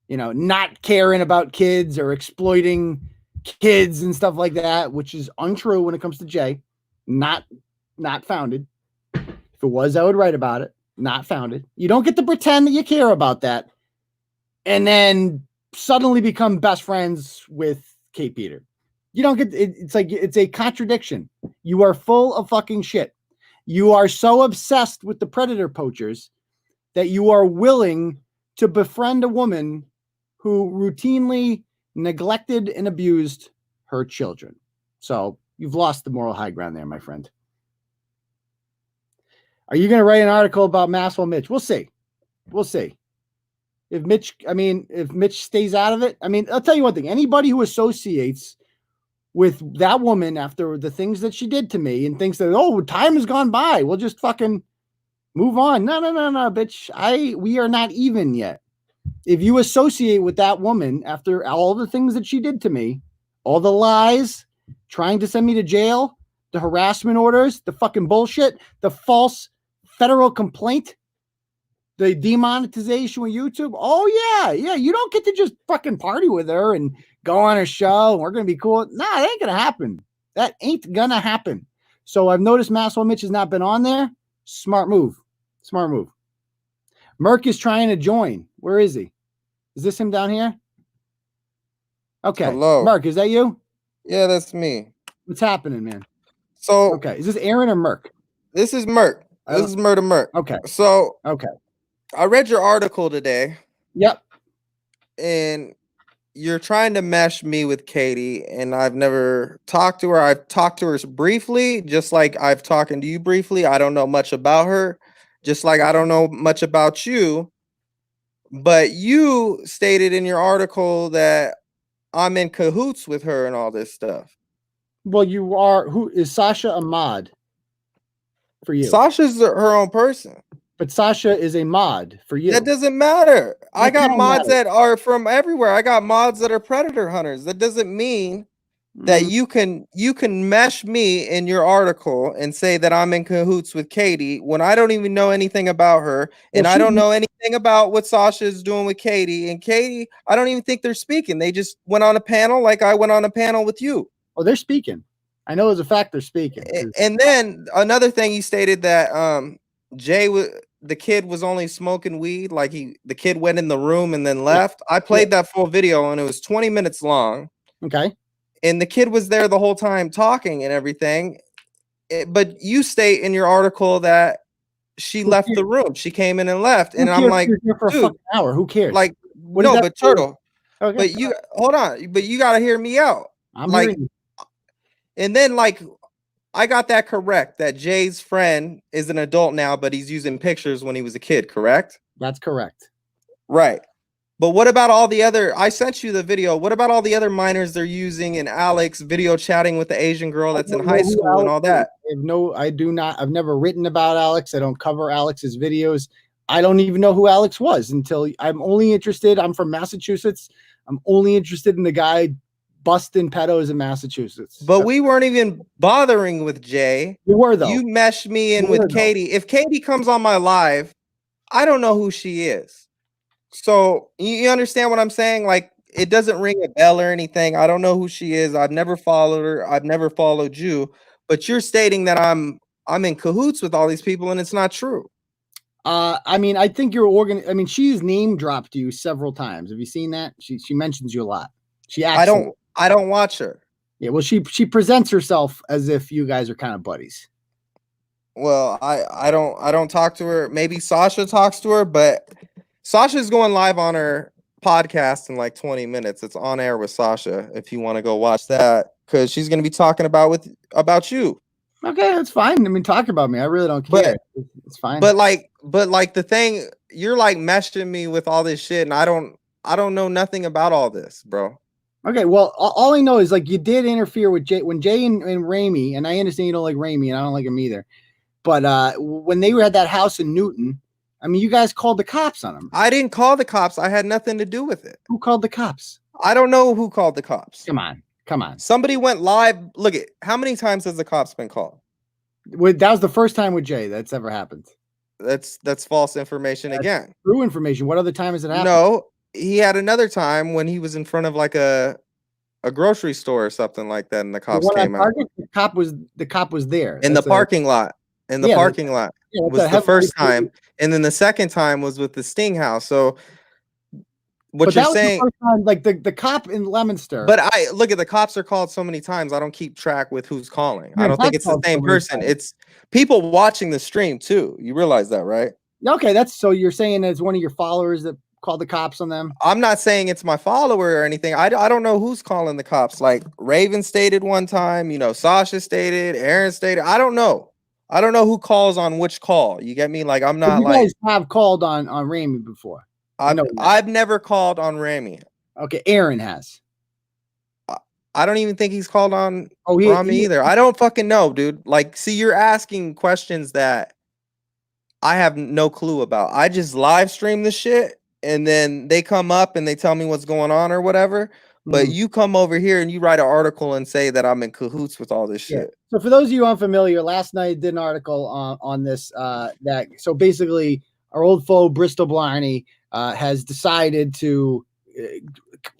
You know, not caring about kids or exploiting kids and stuff like that, which is untrue when it comes to Jay. Not founded. If it was, I would write about it. Not founded. You don't get to pretend that you care about that and then suddenly become best friends with Kate Peter. You don't get it. It's like it's a contradiction. You are full of fucking shit. You are so obsessed with the predator poachers that you are willing to befriend a woman who routinely neglected and abused her children. So you've lost the moral high ground there, my friend. Are you going to write an article about Maxwell Mitch? We'll see. We'll see. If Mitch stays out of it, I mean, I'll tell you one thing. Anybody who associates with that woman after the things that she did to me and thinks that, oh, time has gone by, we'll just fucking move on. No, bitch. We are not even yet. If you associate with that woman after all the things that she did to me, all the lies, trying to send me to jail, the harassment orders, the fucking bullshit, the false federal complaint, the demonetization with YouTube. Oh, yeah. You don't get to just fucking party with her and go on her show and we're going to be cool. Nah, that ain't going to happen. That ain't going to happen. So I've noticed Maxwell Mitch has not been on there. Smart move. Merc is trying to join. Where is he? Is this him down here? Okay. Hello. Merc, is that you? Yeah, that's me. What's happening, man? So okay, is this Aaron or Merc? This is Merc. This is Murder Merc. Okay. So okay. I read your article today. Yep. And you're trying to mesh me with Katie, and I've never talked to her. I've talked to her briefly, just like I've talked to you briefly. I don't know much about her, just like I don't know much about you. But you stated in your article that I'm in cahoots with her and all this stuff. Well, you are. Who is Sasha a mod for you? Sasha's her own person. But Sasha is a mod for you. That doesn't matter. I got mods that are from everywhere. I got mods that are predator hunters. That doesn't mean that you can mesh me in your article and say that I'm in cahoots with Katie when I don't even know anything about her, and I don't know anything about what Sasha is doing with Katie. And Katie, I don't even think they're speaking. They just went on a panel like I went on a panel with you. Oh, they're speaking. I know as a fact they're speaking. And then another thing, you stated that Jay the kid was only smoking weed, like the kid went in the room and then left. I played that full video and it was 20 minutes long. Okay. And the kid was there the whole time talking and everything. But you state in your article that she left the room. She came in and left. And I'm like, for dude, an hour. Who cares? Like, no, but Turtle. Okay. But you hold on, but you gotta hear me out. I'm like, hearing you. And then like I got that correct, that Jay's friend is an adult now, but he's using pictures when he was a kid, correct? That's correct. Right. But what about all the other, I sent you the video. What about all the other minors they're using in Alex video chatting with the Asian girl that's in high school and all that? No, I do not. I've never written about Alex. I don't cover Alex's videos. I don't even know who Alex was until I'm only interested. I'm from Massachusetts. I'm only interested in the guy busting pedos in Massachusetts. But we weren't even bothering with Jay. You were though. You meshed me in You with were, though. Katie. If Katie comes on my live, I don't know who she is. So you understand what I'm saying? Like, it doesn't ring a bell or anything. I don't know who she is. I've never followed her. I've never followed you. But you're stating that I'm in cahoots with all these people, and it's not true. I mean, I think you're I mean, she's name dropped you several times. Have you seen that? She mentions you a lot. She acts. I don't watch her. Yeah, well, she presents herself as if you guys are kind of buddies. Well, I don't talk to her. Maybe Sasha talks to her, but Sasha's going live on her podcast in like 20 minutes. It's on air with Sasha if you want to go watch that, because she's going to be talking about you. Okay, that's fine. I mean, talk about me. I really don't care. It's fine. But like the thing, you're like meshing me with all this shit, and I don't know nothing about all this, bro. Okay, well, all I know is like you did interfere with Jay when Jay and Ramey, and I understand you don't like Ramey, and I don't like him either. But when they were at that house in Newton, I mean, you guys called the cops on him. I didn't call the cops. I had nothing to do with it. Who called the cops? I don't know who called the cops. Come on. Somebody went live. Look at how many times has the cops been called? That was the first time with Jay that's ever happened. That's false information again. True information. What other time has it happened? No, he had another time when he was in front of like a grocery store or something like that, and the cops came out. The cop was there in the parking lot. In the parking lot was the first time, and then the second time was with the Sting house. So what you're saying, the first time, like the cop in Leominster. But I look at the cops are called so many times. I don't keep track with who's calling. I don't think it's the same person. It's people watching the stream too. You realize that, right? Okay, so you're saying it's one of your followers that called the cops on them? I'm not saying it's my follower or anything. I don't know who's calling the cops. Like Raven stated one time, Sasha stated, Aaron stated. I don't know who calls on which call. You get me? Like I'm not. You guys have called on Ramey before. I've never called on Ramey. Okay, Aaron has. I don't even think he's called on Rami either. I don't fucking know, dude. Like, see, you're asking questions that I have no clue about. I just live stream the shit, and then they come up and they tell me what's going on or whatever. But you come over here and you write an article and say that I'm in cahoots with all this shit. So for those of you unfamiliar, last night I did an article on this. So basically, our old foe Bristol Blarney has decided to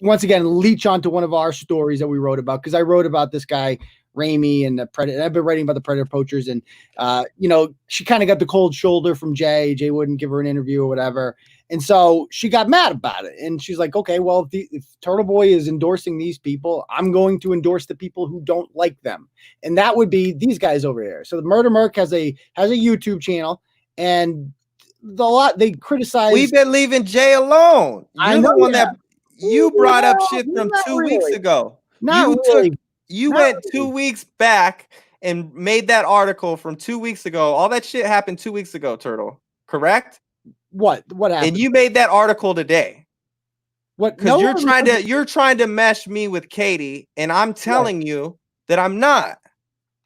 once again leech onto one of our stories that we wrote about, because I wrote about this guy Ramey and the Predator. And I've been writing about the Predator poachers, and she kind of got the cold shoulder from Jay. Jay wouldn't give her an interview or whatever. And so she got mad about it. And she's like, okay, well, if Turtle Boy is endorsing these people, I'm going to endorse the people who don't like them. And that would be these guys over here. So the Murder Merc has a YouTube channel, and they criticize. We've been leaving Jay alone. You're the one that you brought up shit from 2 weeks ago. You went 2 weeks back and made that article from 2 weeks ago. All that shit happened 2 weeks ago, Turtle. Correct? What happened? And you made that article today. What? Because you're trying to mesh me with Katie, and I'm telling you that I'm not.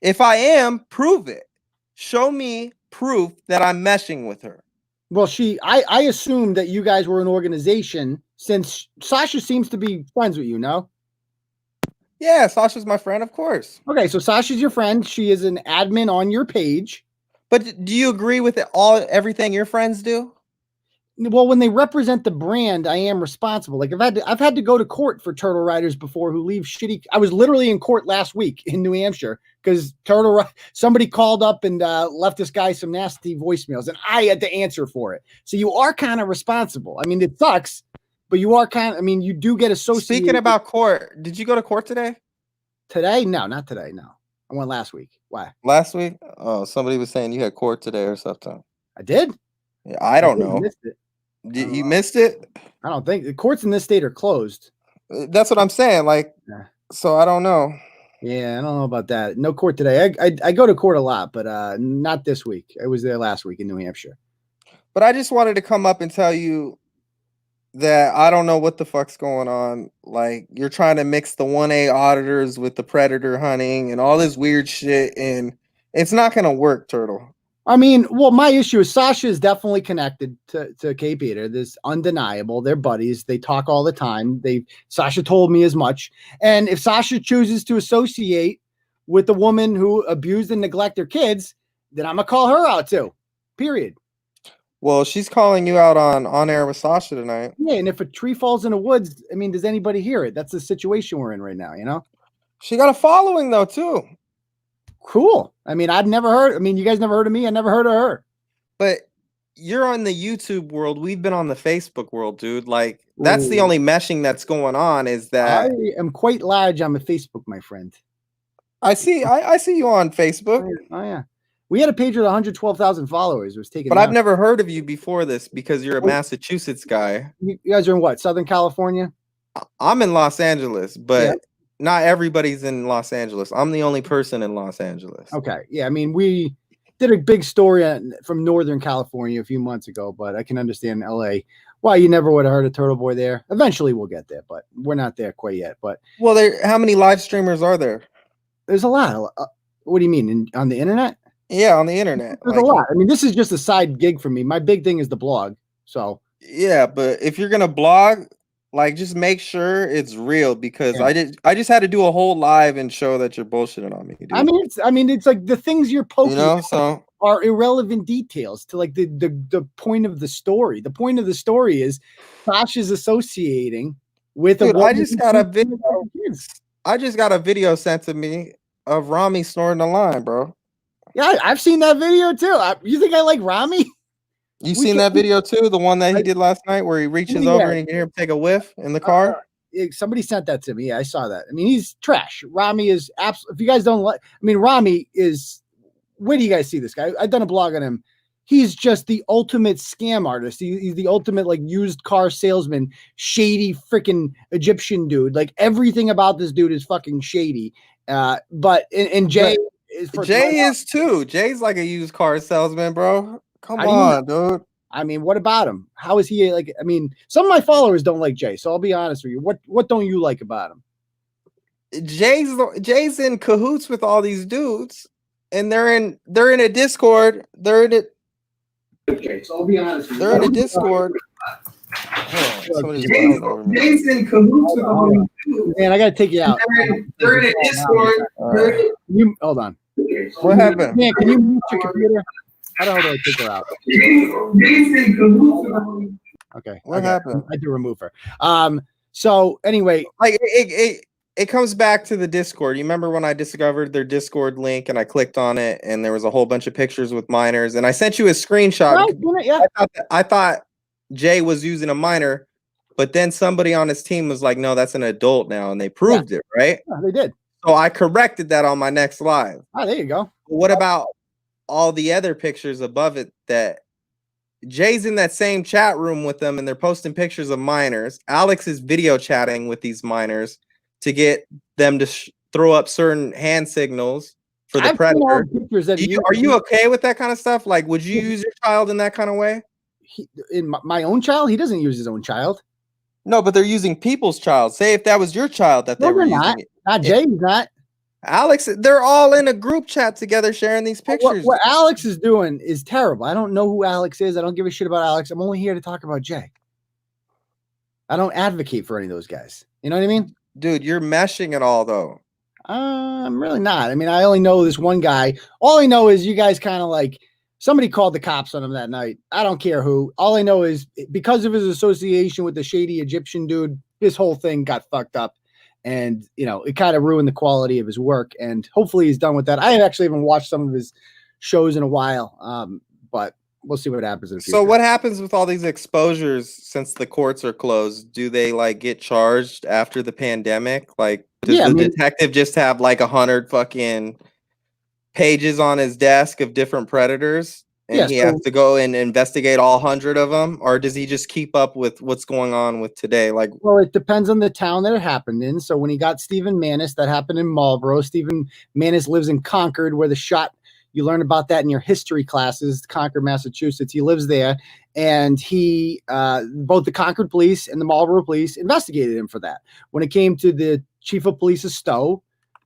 If I am, prove it. Show me proof that I'm meshing with her. Well, I assumed that you guys were an organization, since Sasha seems to be friends with you, no? Yeah, Sasha's my friend, of course. Okay, so Sasha's your friend. She is an admin on your page. But do you agree with everything your friends do? Well, when they represent the brand, I am responsible. Like I've had to go to court for turtle riders before who leave shitty. I was literally in court last week in New Hampshire because somebody called up and left this guy some nasty voicemails, and I had to answer for it. So you are kind of responsible. I mean, it sucks, but you are kind of. I mean, you do get associated. Speaking about court, did you go to court today? Today? No, not today. No, I went last week. Why? Last week? Oh, somebody was saying you had court today or something. I did. Yeah, I don't know. You missed it? I don't think the courts in this state are closed. That's what I'm saying. Like, so I don't know. Yeah, I don't know about that. No court today. I go to court a lot, but not this week. I was there last week in New Hampshire. But I just wanted to come up and tell you that I don't know what the fuck's going on. Like, you're trying to mix the 1A auditors with the predator hunting and all this weird shit, and it's not gonna work, Turtle. I mean, well, my issue is Sasha is definitely connected to K. Peter. This undeniable. They're buddies. They talk all the time. Sasha told me as much. And if Sasha chooses to associate with the woman who abused and neglected her kids, then I'm gonna call her out too. Period. Well, she's calling you out on air with Sasha tonight. Yeah, and if a tree falls in the woods, I mean, does anybody hear it? That's the situation we're in right now, you know? She got a following though, too. Cool. I mean, I'd never heard. I mean, you guys never heard of me. I never heard of her. But you're on the YouTube world. We've been on the Facebook world, dude. Like, that's the only meshing that's going on is that I am quite large on the Facebook, my friend. I see you on Facebook. Oh yeah. We had a page with 112,000 followers. It was taken. But I've never heard of you before this because you're a Massachusetts guy. You guys are in what? Southern California? I'm in Los Angeles, but not everybody's in Los Angeles. I'm the only person in Los Angeles. Okay. Yeah. I mean, we did a big story from Northern California a few months ago, but I can understand LA. Why you never would have heard of Turtle Boy there. Eventually we'll get there, but we're not there quite yet. But well, how many live streamers are there? There's a lot. What do you mean? On the internet? Yeah, on the internet. There's a lot. I mean, this is just a side gig for me. My big thing is the blog. So yeah, but if you're gonna blog, like, just make sure it's real because I just had to do a whole live and show that you're bullshitting on me, dude. I mean, it's like the things you're poking so are irrelevant details to like the point of the story. The point of the story is Sasha's associating with dude, I just got a video. I just got a video sent to me of Rami snorting a line, bro. Yeah, I've seen that video too. You think I like Rami? You seen that video too? The one that he did last night where he reaches over and you can hear him take a whiff in the car? Somebody sent that to me. Yeah, I saw that. I mean, he's trash. Rami is absolutely, if you guys don't like, I mean, Rami is, where do you guys see this guy? I've done a blog on him. He's just the ultimate scam artist. He's the ultimate like used car salesman, shady freaking Egyptian dude. Like everything about this dude is fucking shady. But Jay is too. Jay's like a used car salesman, bro. Come on, dude. I mean, what about him? How is he like? I mean, some of my followers don't like Jay, so I'll be honest with you. What don't you like about him? Jay's in cahoots with all these dudes, and they're in a Discord. They're in it. Okay, so I'll be honest with you. They're in a Discord. Jay's in cahoots with all these dudes. Man, I gotta take you out. They're in a Discord. You hold on. What happened? Man, can you mute your computer? I don't know how to take her out. Okay. What happened? I had to remove her. So anyway, like it comes back to the Discord. You remember when I discovered their Discord link and I clicked on it and there was a whole bunch of pictures with minors and I sent you a screenshot. Right, yeah. I thought Jay was using a minor, but then somebody on his team was like, no, that's an adult now, and they proved it, right? Yeah, they did. So I corrected that on my next live. Oh, there you go. What about all the other pictures above it that Jay's in that same chat room with them and they're posting pictures of minors. Alex is video chatting with these minors to get them to throw up certain hand signals for the predator. Are you okay with that kind of stuff? Like, would you use your child in that kind of way? In my own child? He doesn't use his own child. No, but they're using people's child. Say if that was your child that they were using it. Not Jay's not. Alex, they're all in a group chat together sharing these pictures. What Alex is doing is terrible. I don't know who Alex is. I don't give a shit about Alex. I'm only here to talk about Jay. I don't advocate for any of those guys. You know what I mean? Dude, you're meshing it all, though. I'm really not. I mean, I only know this one guy. All I know is you guys kind of like, somebody called the cops on him that night. I don't care who. All I know is because of his association with the shady Egyptian dude, this whole thing got fucked up. And, you know, it kind of ruined the quality of his work. And hopefully he's done with that. I actually haven't watched some of his shows in a while, but we'll see what happens in the future. So what happens with all these exposures since the courts are closed? Do they, like, get charged after the pandemic? Like, does the detective just have, like, 100 fucking pages on his desk of different predators? And he has to go and investigate all 100 of them, or does he just keep up with what's going on with today? Like, well, it depends on the town that it happened in. So when he got Stephen Manis, that happened in Marlboro. Stephen Manis lives in Concord, where the shot, you learn about that in your history classes, Concord, Massachusetts. He lives there, and he, both the Concord police and the Marlboro police investigated him for that. When it came to the chief of police's Stowe,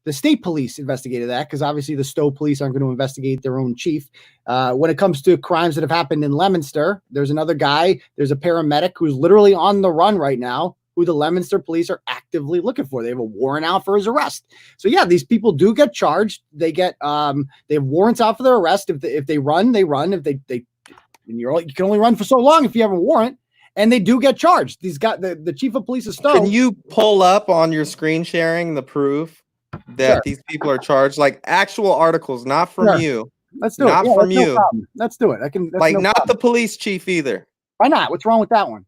The state police investigated that because obviously the Stowe police aren't going to investigate their own chief. When it comes to crimes that have happened in Leominster, there's another guy. There's a paramedic who's literally on the run right now, who the Leominster police are actively looking for. They have a warrant out for his arrest. So yeah, these people do get charged. They get they have warrants out for their arrest. If they run, they run. If they and you can only run for so long if you have a warrant. And they do get charged. These got the chief of police of Stowe. Can you pull up on your screen sharing the proof that these people are charged? Like actual articles, not from you. Let's do it. Not from you. No, let's do it. I can. Like not the police chief either. Why not? What's wrong with that one?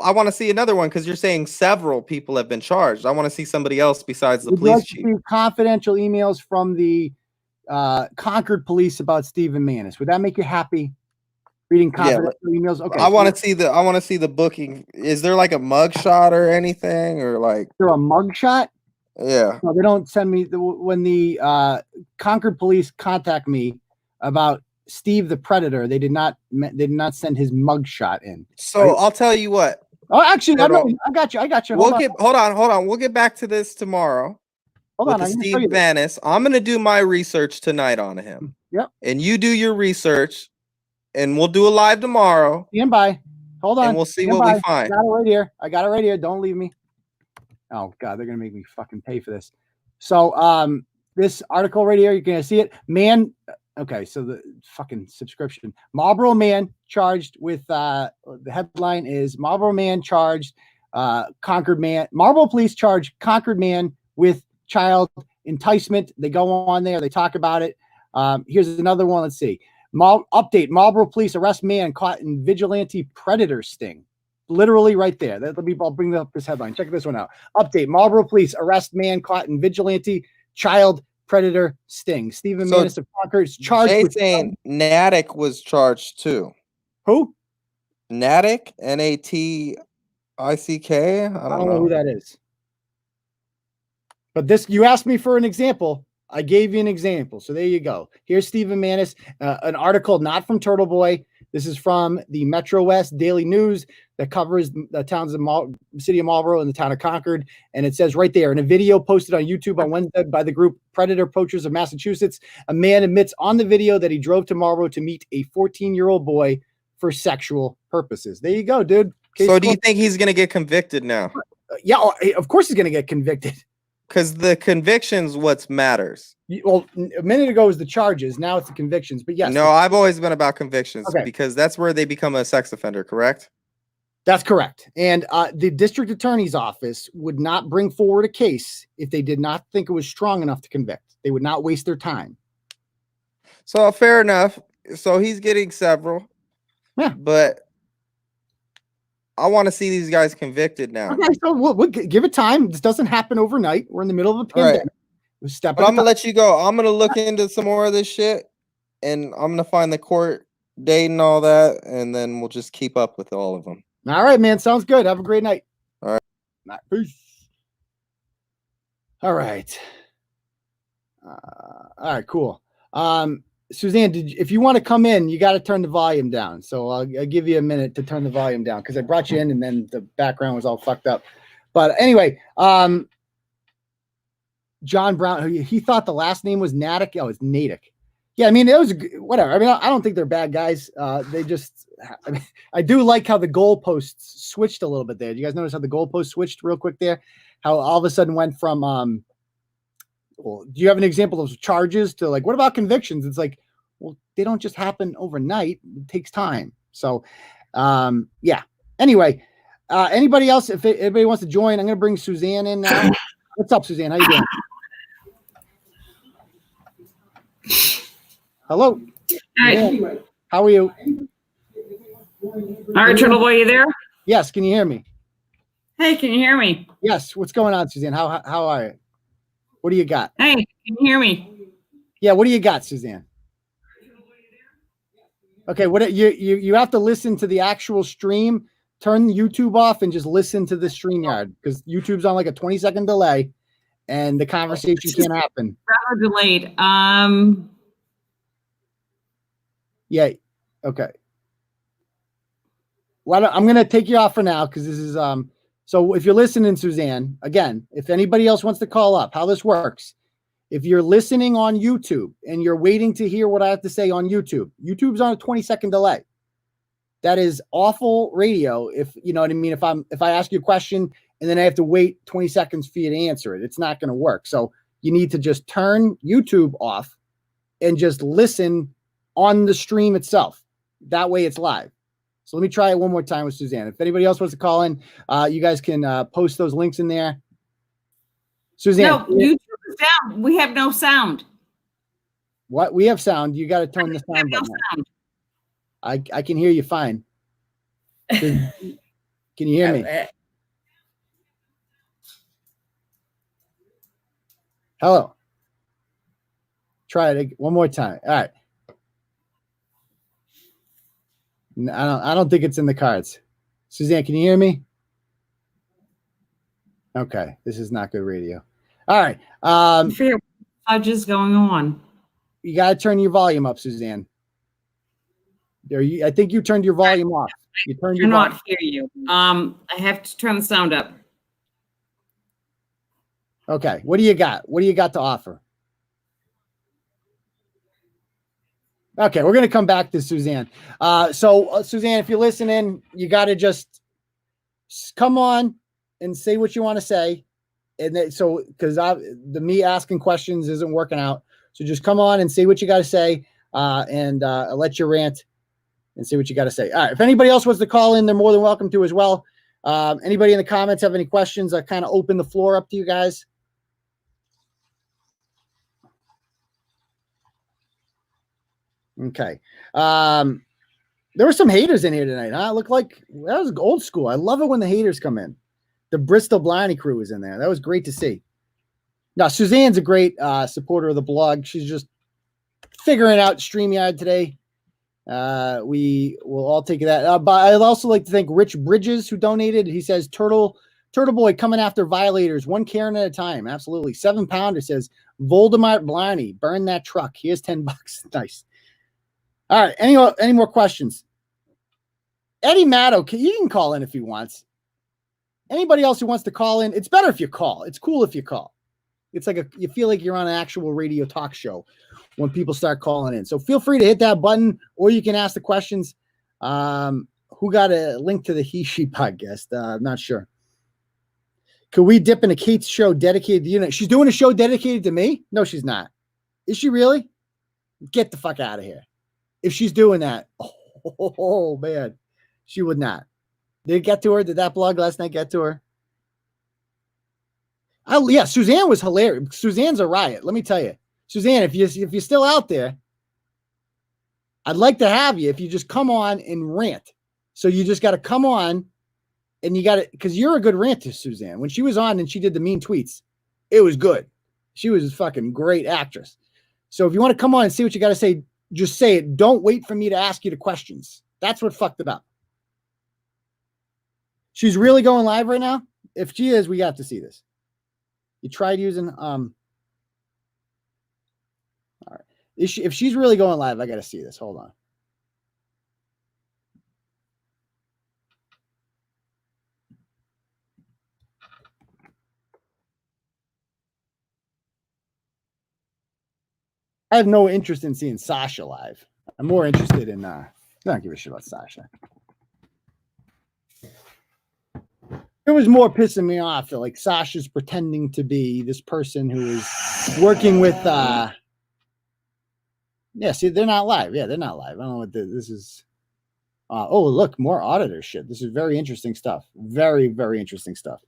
I want to see another one because you're saying several people have been charged. I want to see somebody else besides the police chief. Confidential emails from the Concord police about Stephen Manis. Would that make you happy? Reading confidential emails. Okay. I want to see the booking. Is there like a mug shot or anything, or like? Is there a mug shot? Yeah. No, they don't send me. When the Concord police contact me about Steve the Predator, they did not send his mug shot in. So right? I'll tell you what. Oh, actually, I got you. Hold on. We'll get back to this tomorrow. Hold on, Steve Manis. I'm gonna do my research tonight on him. Yep. And you do your research. And we'll do a live tomorrow. Stand by. Hold on. And we'll see what we find. I got it right here. Don't leave me. Oh God, they're gonna make me fucking pay for this. So this article right here, you're gonna see it. Man, okay, so the fucking subscription. Marlboro man charged with the headline is Marlboro man charged Concord man. Marlboro police charge Concord man with child enticement. They go on there, they talk about it. Here's another one. Let's see. Update: Marlboro police arrest man caught in vigilante predator sting. Literally right there. I'll bring up this headline. Check this one out. Update: Marlboro police arrest man caught in vigilante child predator sting. Stephen Manis of Concord is charged. Jay saying Natick was charged too. Who? Natick, Natick. I don't know who that is. But this, you asked me for an example. I gave you an example. So there you go. Here's Stephen Manis, an article not from Turtle Boy. This is from the Metro West Daily News that covers the towns of city of Marlboro and the town of Concord. And it says right there in a video posted on YouTube on Wednesday by the group Predator Poachers of Massachusetts, a man admits on the video that he drove to Marlboro to meet a 14-year-old boy for sexual purposes. There you go, dude. So do you think he's going to get convicted now? Yeah, of course he's going to get convicted. Because the convictions what matters. Well, a minute ago was the charges. Now it's the convictions. But yes. No, I've always been about convictions because that's where they become a sex offender, correct? That's correct. And the district attorney's office would not bring forward a case if they did not think it was strong enough to convict. They would not waste their time. So fair enough. So he's getting several. Yeah. But I want to see these guys convicted now. Okay, so we'll give it time. This doesn't happen overnight. We're in the middle of a pandemic. Right. But I'm gonna let you go. I'm gonna look into some more of this shit, and I'm gonna find the court date and all that, and then we'll just keep up with all of them. All right, man. Sounds good. Have a great night. All right. Peace. All right. All right. Cool. Suzanne, if you want to come in, you got to turn the volume down. So I'll give you a minute to turn the volume down because I brought you in and then the background was all fucked up. But anyway, John Brown, he thought the last name was Natick. Oh, it's Natick. Yeah, I mean, it was whatever. I mean, I don't think they're bad guys. They just, I mean, I do like how the goalposts switched a little bit there. Did you guys notice how the goalposts switched real quick there? How all of a sudden went from, well, do you have an example of charges to like, what about convictions? It's like, well, they don't just happen overnight. It takes time. So, yeah. Anyway, anybody else, if anybody wants to join, I'm going to bring Suzanne in now. What's up, Suzanne? How you doing? Hello. Hi. Yeah. How are you? All right, Turtle Boy, you there? Yes. Can you hear me? Hey, can you hear me? Yes. What's going on, Suzanne? How are you? What do you got? Hey, can you hear me? Yeah. What do you got, Suzanne? Okay. What you have to listen to the actual stream. Turn YouTube off and just listen to the StreamYard because YouTube's on like a 20-second delay, and the conversation can't happen. Rather delayed. Yeah. Okay. Well, I'm gonna take you off for now because this is So if you're listening, Suzanne, again, if anybody else wants to call up, how this works, if you're listening on YouTube and you're waiting to hear what I have to say on YouTube, YouTube's on a 20-second delay. That is awful radio. If you know what I mean, if I ask you a question and then I have to wait 20 seconds for you to answer it, it's not going to work. So you need to just turn YouTube off and just listen on the stream itself. That way it's live. So let me try it one more time with Suzanne. If anybody else wants to call in, you guys can post those links in there. Suzanne. No, YouTube is down. We have no sound. What? We have sound. You got to turn the sound button on. I can hear you fine. Can you hear me? Hello. Try it one more time. All right. I don't think it's in the cards. Suzanne, can you hear me? Okay, this is not good radio. All right. Just going on. You got to turn your volume up, Suzanne. I think you turned your volume off. You turned your volume. Not hear you. I have to turn the sound up. Okay. What do you got? What do you got to offer? Okay, we're going to come back to Suzanne. Suzanne, if you're listening, you got to just come on and say what you want to say. And because me asking questions isn't working out. So just come on and say what you got to say and I'll let you rant and say what you got to say. All right. If anybody else wants to call in, they're more than welcome to as well. Anybody in the comments have any questions? I kind of open the floor up to you guys. Okay. There were some haters in here tonight, huh? It looked like that was old school. I love it when the haters come in. The Bristol Blindy crew was in there. That was great to see. Now, Suzanne's a great supporter of the blog. She's just figuring out StreamYard today. We will all take that. But I'd also like to thank Rich Bridges, who donated. He says, Turtle Boy coming after violators, one Karen at a time. Absolutely. 7 Pounder says, Voldemort Blindy, burn that truck. Here's $10. Nice. All right. Any more questions? Eddie Maddow, you can call in if he wants. Anybody else who wants to call in, it's better if you call. It's cool if you call. It's like you feel like you're on an actual radio talk show when people start calling in. So feel free to hit that button, or you can ask the questions. Who got a link to the He She podcast? I'm not sure. Could we dip into Kate's show dedicated to you? She's doing a show dedicated to me? No, she's not. Is she really? Get the fuck out of here. If she's doing that, oh man, she would not. Did it get to her? Did that blog last night get to her? Yeah, Suzanne was hilarious. Suzanne's a riot. Let me tell you, Suzanne, if you're still out there, I'd like to have you if you just come on and rant. So you just got to come on, and you got to, because you're a good ranter, Suzanne. When she was on and she did the mean tweets, it was good. She was a fucking great actress. So if you want to come on and see what you got to say, just say it. Don't wait for me to ask you the questions. That's what fucked it up. She's really going live right now. If she is, we have to see this. You tried using all right. If she's really going live, I got to see this. Hold on. I have no interest in seeing Sasha live. I'm more interested in I don't give a shit about Sasha. It was more pissing me off that like Sasha's pretending to be this person who is working with yeah, see, they're not live. Yeah, they're not live. I don't know what this is. Oh, look, more auditor shit. This is very interesting stuff. Very, very interesting stuff.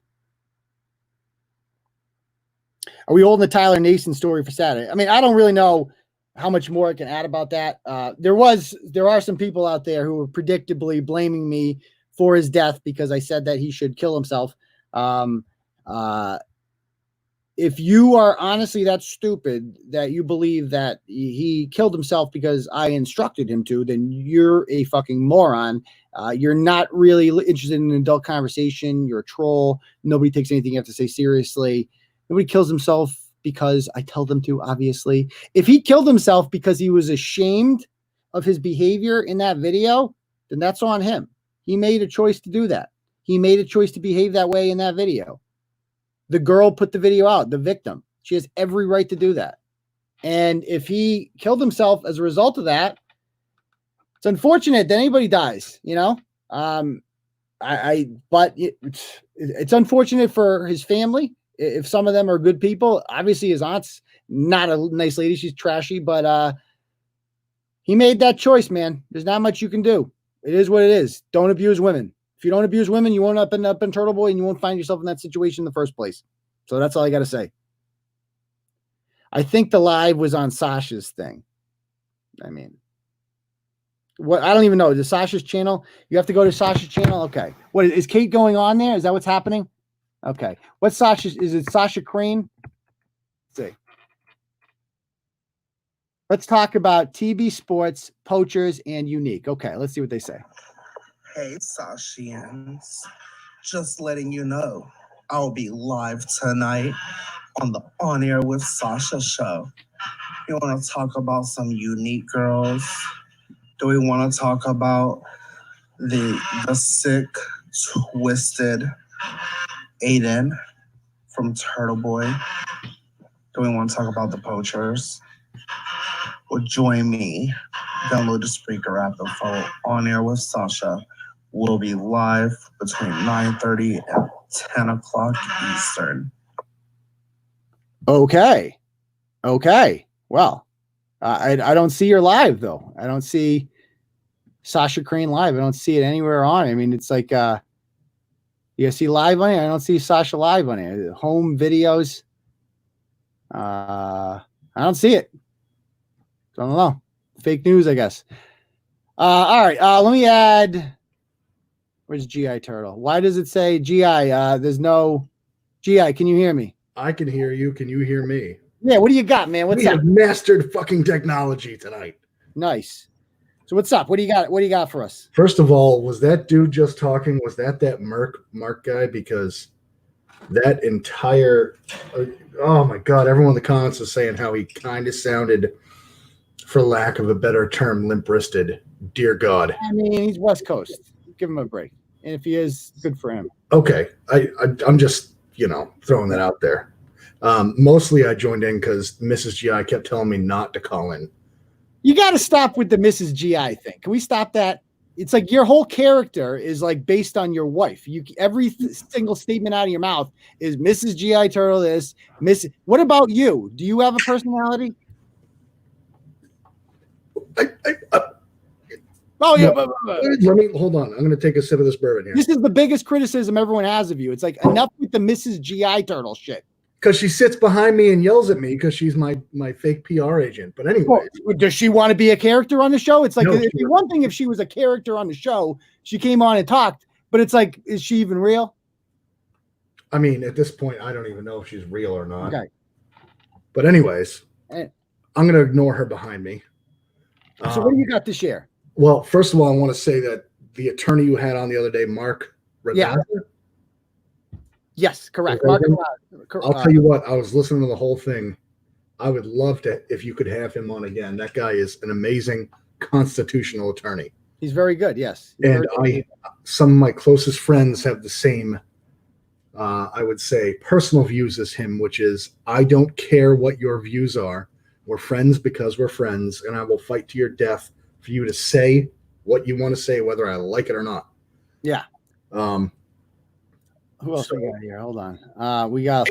Are we holding the Tyler Nason story for Saturday? I mean, I don't really know how much more I can add about that. There are some people out there who were predictably blaming me for his death because I said that he should kill himself. If you are honestly that stupid that you believe that he killed himself because I instructed him to, then you're a fucking moron. You're not really interested in an adult conversation. You're a troll. Nobody takes anything you have to say seriously. Nobody kills himself because I tell them to, obviously. If he killed himself because he was ashamed of his behavior in that video, then that's on him. He made a choice to do that. he made a choice to behave that way in that video. The girl put the video out, the victim. She has every right to do that. And if he killed himself as a result of that, it's unfortunate that anybody dies, you know? But it's unfortunate for his family. If some of them are good people, obviously his aunt's not a nice lady. She's trashy, but he made that choice, man. There's not much you can do. It is what it is. Don't abuse women. If you don't abuse women, you won't end up in Turtle Boy and you won't find yourself in that situation in the first place. So that's all I got to say. I think the live was on Sasha's thing. I mean, what? I don't even know. Is it Sasha's channel? You have to go to Sasha's channel. Okay. What is Kate going on there? Is that what's happening? Okay. What's Sasha's? Is it Sasha Crane? Let's see. Let's talk about TB Sports, Poachers, and Unique. Okay. Let's see what they say. Hey, Sashians. Just letting you know, I'll be live tonight on the On Air with Sasha show. You want to talk about some unique girls? Do we want to talk about the sick, twisted Aiden from Turtle Boy? Do we want to talk about the Poachers? Well, join me. Download the Spreaker app and follow On Air with Sasha. We'll be live between 9:30 and 10 o'clock Eastern. Okay. Well, I don't see your live though. I don't see Sasha Crane live. I don't see it anywhere on. I mean, it's like you see live on it. I don't see Sasha live on it. Home videos. I don't see it. I don't know. Fake news, I guess. All right. Let me add. Where's GI Turtle? Why does it say GI? There's no GI. Can you hear me? I can hear you. Can you hear me? Yeah. What do you got, man? What's we up? have mastered fucking technology tonight. Nice. So what's up? What do you got? What do you got for us? First of all, was that dude just talking? Was that Mark guy? Because that entire, oh my God, everyone in the comments is saying how he kind of sounded, for lack of a better term, limp-wristed. Dear God. I mean, he's West Coast. Give him a break. And if he is, good for him. Okay. I'm just, throwing that out there. Mostly I joined in because Mrs. GI kept telling me not to call in. You got to stop with the Mrs. GI thing. Can we stop that? It's like your whole character is like based on your wife. Every single statement out of your mouth is Mrs. GI Turtle this, Miss. What about you? Do you have a personality? Oh yeah. Let me hold on. I'm going to take a sip of this bourbon here. This is the biggest criticism everyone has of you. It's like enough with the Mrs. GI Turtle shit. Because she sits behind me and yells at me because she's my fake PR agent. But anyway, does she want to be a character on the show? It's like No, it'd be one thing if she was a character on the show. She came on and talked, but it's like, is she even real? I mean, at this point, I don't even know if she's real or not. Okay. But anyways, Eh. I'm going to ignore her behind me. So what do you got to share? Well, first of all, I want to say that the attorney you had on the other day, Mark Radazza, Yes, correct. Okay. Mark, I'll tell you what, I was listening to the whole thing. I would love to, if you could have him on again. That guy is an amazing constitutional attorney. He's very good. Yes. And some of my closest friends have the same, I would say, personal views as him, which is, I don't care what your views are. We're friends because we're friends, and I will fight to your death for you to say what you want to say, whether I like it or not. Yeah. Who else we got here? Hold on. We got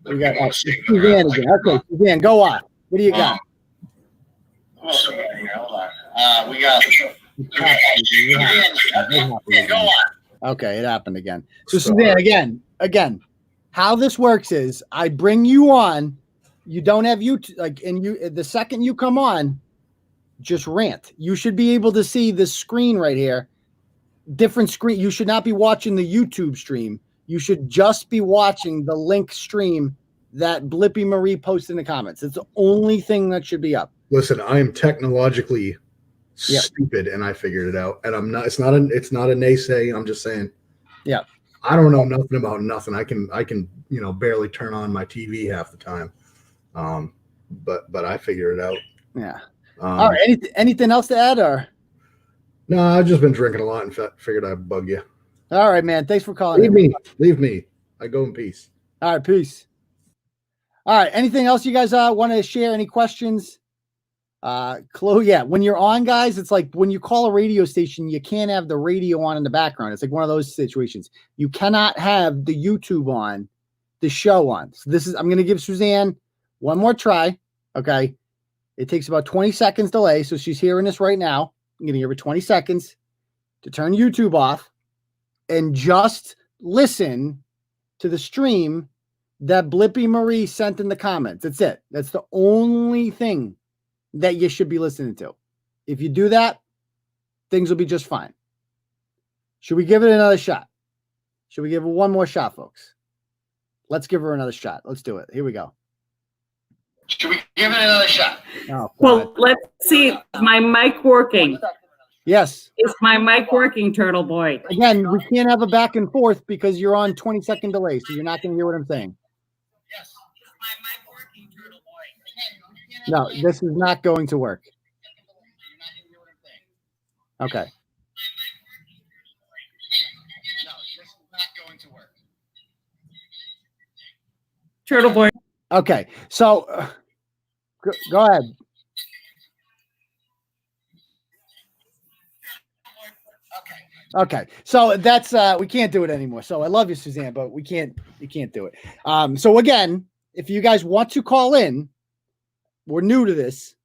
Suzanne again. Okay, Suzanne, go on. What do you got? Who else we got here? Hold on. We got go on. Okay, it happened again. So Suzanne, again, how this works is I bring you on. You don't have the second you come on, just rant. You should be able to see the screen right here. Different screen. You should not be watching the YouTube stream. You should just be watching the link stream that Blippy Marie posted in the comments. It's the only thing that should be up. Listen, I am technologically stupid, and I figured it out. And I'm not. It's not a naysay. I'm just saying. Yeah. I don't know nothing about nothing. I can barely turn on my TV half the time. But I figured it out. Yeah. All right. Anything else to add, or? No, I've just been drinking a lot and figured I'd bug you. All right, man. Thanks for calling. Leave me. I go in peace. All right, peace. All right. Anything else you guys want to share? Any questions? Chloe, yeah. When you're on, guys, it's like when you call a radio station, you can't have the radio on in the background. It's like one of those situations. You cannot have the YouTube on, the show on. So I'm going to give Suzanne one more try. Okay. It takes about 20 seconds delay. So she's hearing this right now. I'm going to give her 20 seconds to turn YouTube off and just listen to the stream that Blippy Marie sent in the comments. That's it. That's the only thing that you should be listening to. If you do that, things will be just fine. Should we give it another shot? Should we give it one more shot, folks? Let's give her another shot. Let's do it. Here we go. Should we give it another shot? Oh, Well, let's see. Is my mic working? Yes. Is my mic working, Turtle Boy? Again, we can't have a back and forth because you're on 20-second delay, so you're not going to hear what I'm saying. Yes. Is my mic working, Turtle Boy? No, this is not going to work. Okay. No, this is not going to work. Turtle Boy. Okay. So go ahead. Okay. So that's we can't do it anymore. So I love you, Suzanne, but you can't do it. So again, if you guys want to call in, we're new to this,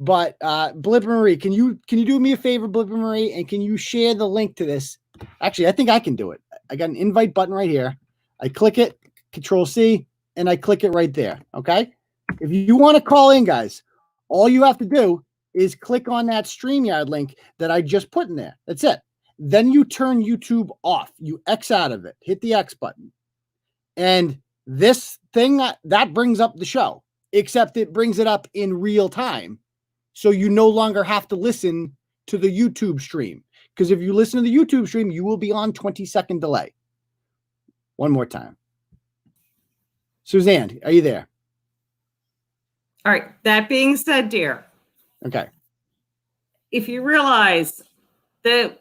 but Blipper Marie, can you do me a favor, Blipper Marie, and can you share the link to this? Actually, I think I can do it. I got an invite button right here. I click it, Control C, and I click it right there. Okay. If you want to call in, guys, all you have to do is click on that StreamYard link that I just put in there. That's it. Then you turn YouTube off. You X out of it. Hit the X button. And this thing that brings up the show, except it brings it up in real time. So you no longer have to listen to the YouTube stream. Because if you listen to the YouTube stream, you will be on 20-second delay. One more time. Suzanne, are you there? All right. That being said, dear. Okay. If you realize that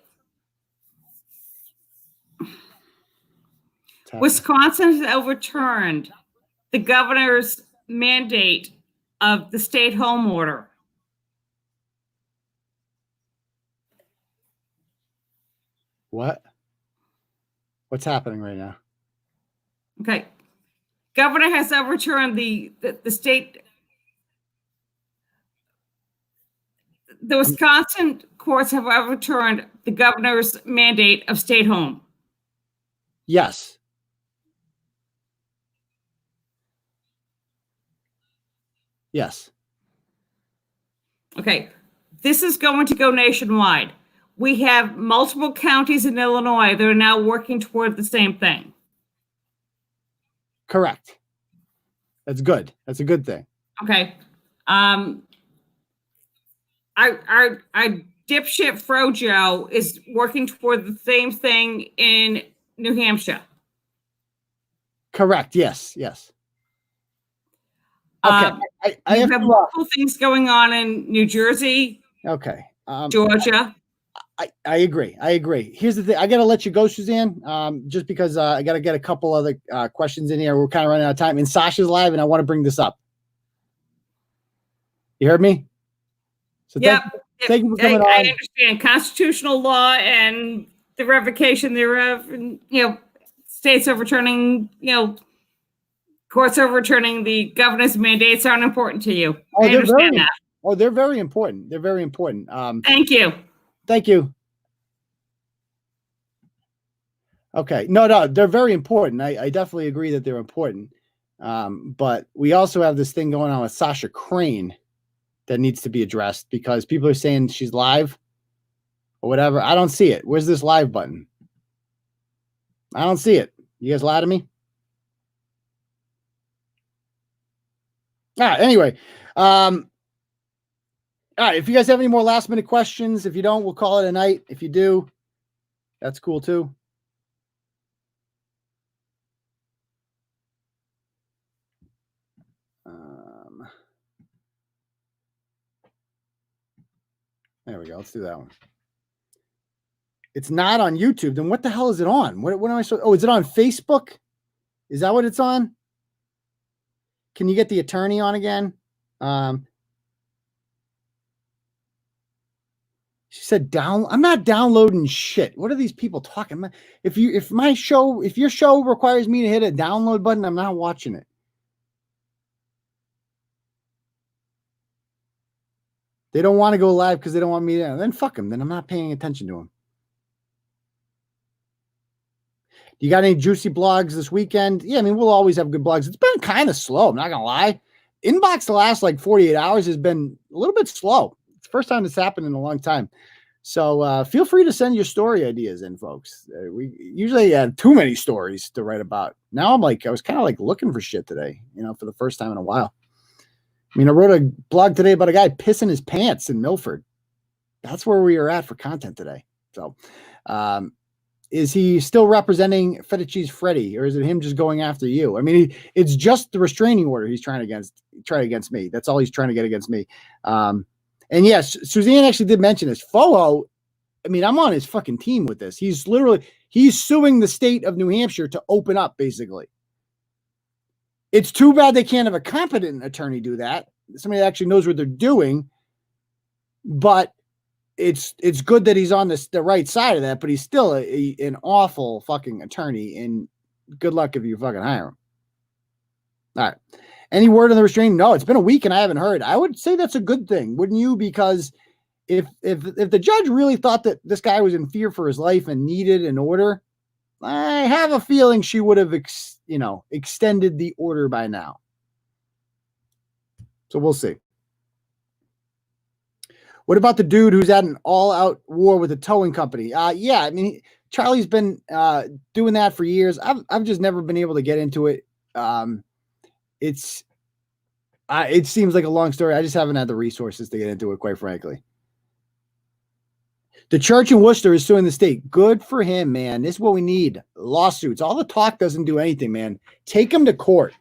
Wisconsin has overturned the governor's mandate of the stay-at-home order. What? What's happening right now? Okay. Governor has overturned the state. The Wisconsin courts have overturned the governor's mandate of stay-at-home. Yes. Yes. Okay. This is going to go nationwide. We have multiple counties in Illinois that are now working toward the same thing. Correct. That's good. That's a good thing. Okay. Our dipshit Frojo is working toward the same thing in New Hampshire. Correct. Yes. Yes. Okay. I have multiple things going on in New Jersey. Okay. Georgia. I agree. I agree. Here's the thing. I got to let you go, Suzanne, just because I got to get a couple other questions in here. We're kind of running out of time. And Sasha's live, and I want to bring this up. You heard me? So thank you for coming on. I understand constitutional law and the revocation thereof, and states overturning, courts overturning the governor's mandates aren't important to you. I understand that. Oh, they're very important. They're very important. Thank you. Thank you. Okay. No, they're very important. I definitely agree that they're important. But we also have this thing going on with Sasha Crane that needs to be addressed because people are saying she's live or whatever. I don't see it. Where's this live button? I don't see it. You guys lie to me? Anyway. All right. If you guys have any more last minute questions, if you don't, we'll call it a night. If you do, that's cool too. There we go. Let's do that one. It's not on YouTube. Then what the hell is it on? What am I so? Oh, is it on Facebook? Is that what it's on? Can you get the attorney on again? She said I'm not downloading shit. What are these people talking about? If your show requires me to hit a download button, I'm not watching it. They don't want to go live because they don't want me there. Then fuck them. Then I'm not paying attention to them. You got any juicy blogs this weekend? Yeah, I mean, we'll always have good blogs. It's been kind of slow. I'm not going to lie. Inbox the last like 48 hours has been a little bit slow. It's the first time it's happened in a long time. So feel free to send your story ideas in, folks. We usually have too many stories to write about. Now I was kind of like looking for shit today, for the first time in a while. I mean, I wrote a blog today about a guy pissing his pants in Milford. That's where we are at for content today. So, is he still representing Feta Cheese Freddy, or is it him just going after you? I mean, it's just the restraining order he's trying against me. That's all he's trying to get against me. And yes, Suzanne actually did mention this. Foho, I mean, I'm on his fucking team with this. He's suing the state of New Hampshire to open up, basically. It's too bad they can't have a competent attorney do that. Somebody that actually knows what they're doing. But it's good that he's on the right side of that, but he's still an awful fucking attorney, and good luck if you fucking hire him. All right. Any word on the restraining? No, it's been a week and I haven't heard. I would say that's a good thing, wouldn't you? Because if the judge really thought that this guy was in fear for his life and needed an order, I have a feeling she would have, extended the order by now. So we'll see. What about the dude who's at an all-out war with a towing company? Yeah, I mean, Charlie's been doing that for years. I've just never been able to get into it. It seems like a long story. I just haven't had the resources to get into it, quite frankly. The church in Worcester is suing the state. Good for him, man. This is what we need. Lawsuits. All the talk doesn't do anything, man. Take them to court.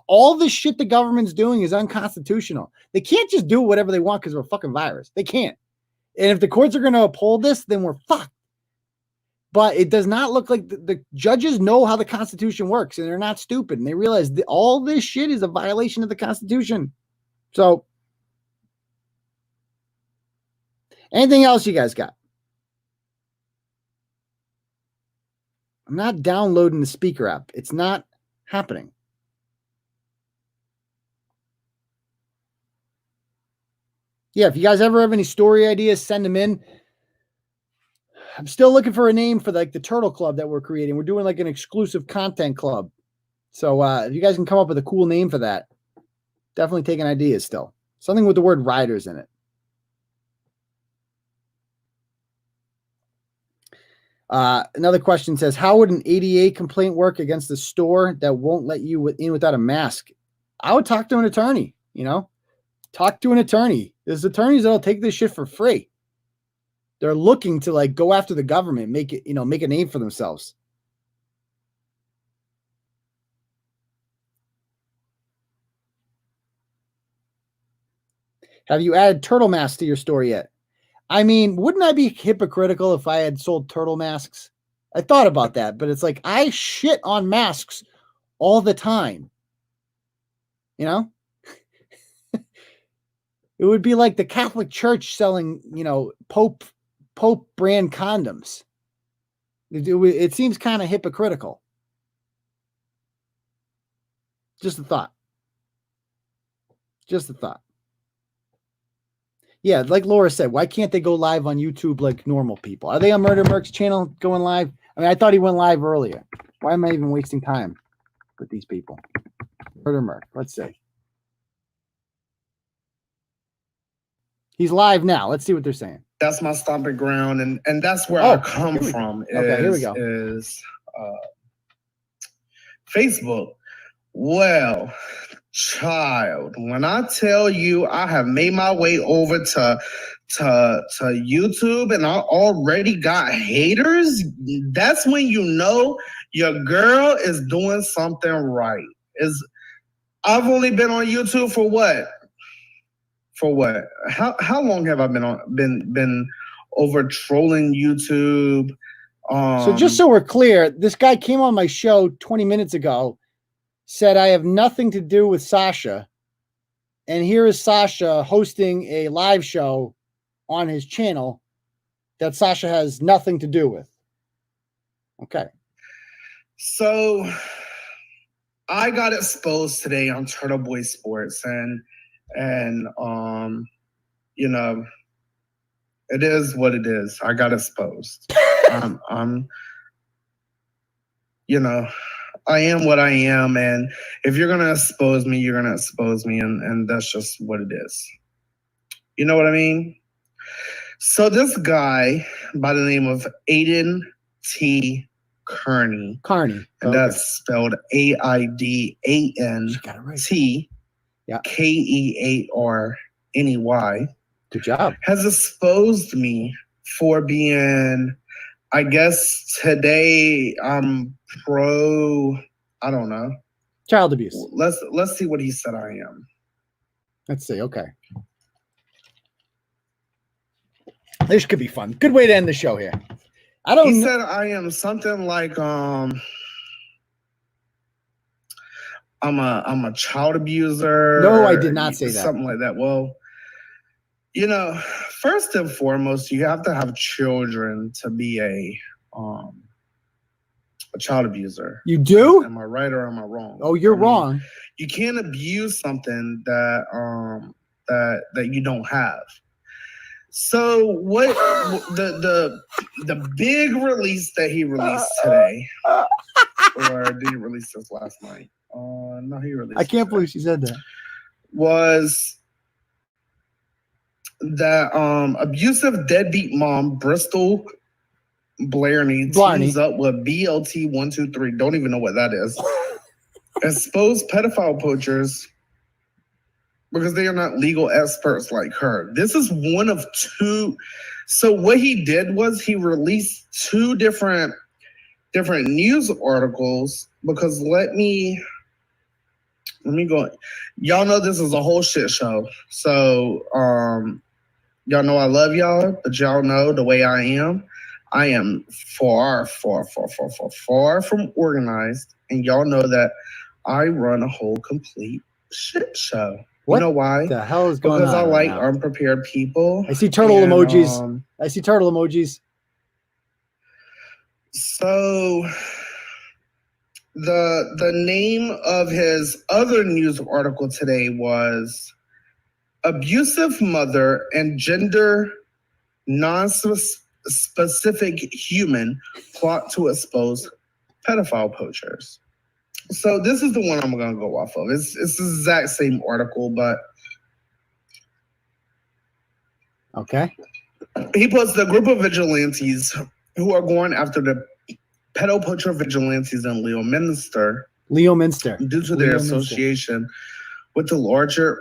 All the shit the government's doing is unconstitutional. They can't just do whatever they want because of a fucking virus. They can't. And if the courts are going to uphold this, then we're fucked. But it does not look like the judges know how the Constitution works, and they're not stupid. And they realize that all this shit is a violation of the Constitution. So, anything else you guys got? I'm not downloading the speaker app. It's not happening. Yeah, if you guys ever have any story ideas, send them in. I'm still looking for a name for the Turtle Club that we're creating. We're doing like an exclusive content club. So if you guys can come up with a cool name for that, definitely taking ideas still. Something with the word riders in it. Another question says, how would an ADA complaint work against the store that won't let you in without a mask? I would talk to an attorney, talk to an attorney. There's attorneys that'll take this shit for free. They're looking to go after the government, make a name for themselves. Have you added turtle masks to your store yet? I mean, wouldn't I be hypocritical if I had sold turtle masks? I thought about that, but it's like I shit on masks all the time. It would be like the Catholic Church selling, Pope brand condoms. It seems kind of hypocritical. Just a thought. Just a thought. Yeah, like Laura said, why can't they go live on YouTube like normal people? Are they on Murder Merc's channel going live? I mean, I thought he went live earlier. Why am I even wasting time with these people? Murder Merc, let's see. He's live now. Let's see what they're saying. That's my stomping ground, and that's where I come from. Okay, here we go. Is Facebook. Well, child, when I tell you I have made my way over to YouTube and I already got haters, that's when you know your girl is doing something right. I've only been on YouTube for what? How long have I been over trolling YouTube. So just so we're clear, this guy came on my show 20 minutes ago, said I have nothing to do with Sasha. And here is Sasha hosting a live show on his channel that Sasha has nothing to do with. Okay. So I got exposed today on Turtle Boy Sports, and you know, it is what it is. I got exposed. You know, I am what I am, and if you're gonna expose me, you're gonna expose me, and that's just what it is. You know what I mean? So this guy by the name of Aiden T. Kearney, and that's spelled AIDANT KEARNEY. Good job. Has exposed me for being, I guess today I'm pro, I don't know, child abuse. Let's see what he said I am. Let's see. Okay. This could be fun. Good way to end the show here. He said I am something like I'm a child abuser. No, I did not say that. Something like that. Well, you know, first and foremost, you have to have children to be a child abuser. You do? Am I right or am I wrong? Oh, you're wrong. You can't abuse something that that you don't have. So what the big release that he released today, or did he release this last night? No, he released. I can't believe she said that. Was that abusive deadbeat mom Bristol Blarney teams up with BLT123? Don't even know what that is. Exposed pedophile poachers because they are not legal experts like her. This is one of two. So what he did was he released two different news articles because let me go. Y'all know this is a whole shit show. So y'all know I love y'all, but y'all know the way I am. I am far from organized, and y'all know that I run a whole complete shit show. What? You know why? The hell is going on? Because I like now? unprepared people. I see turtle emojis. I see turtle emojis. So the name of his other news article today was Abusive Mother and Gender Non-Specific Human Plot to Expose Pedophile Poachers. So this is the one I'm going to go off of. It's the exact same article, but okay. He puts the group of vigilantes who are going after the pedo poacher vigilantes in Leominster due to their association with the larger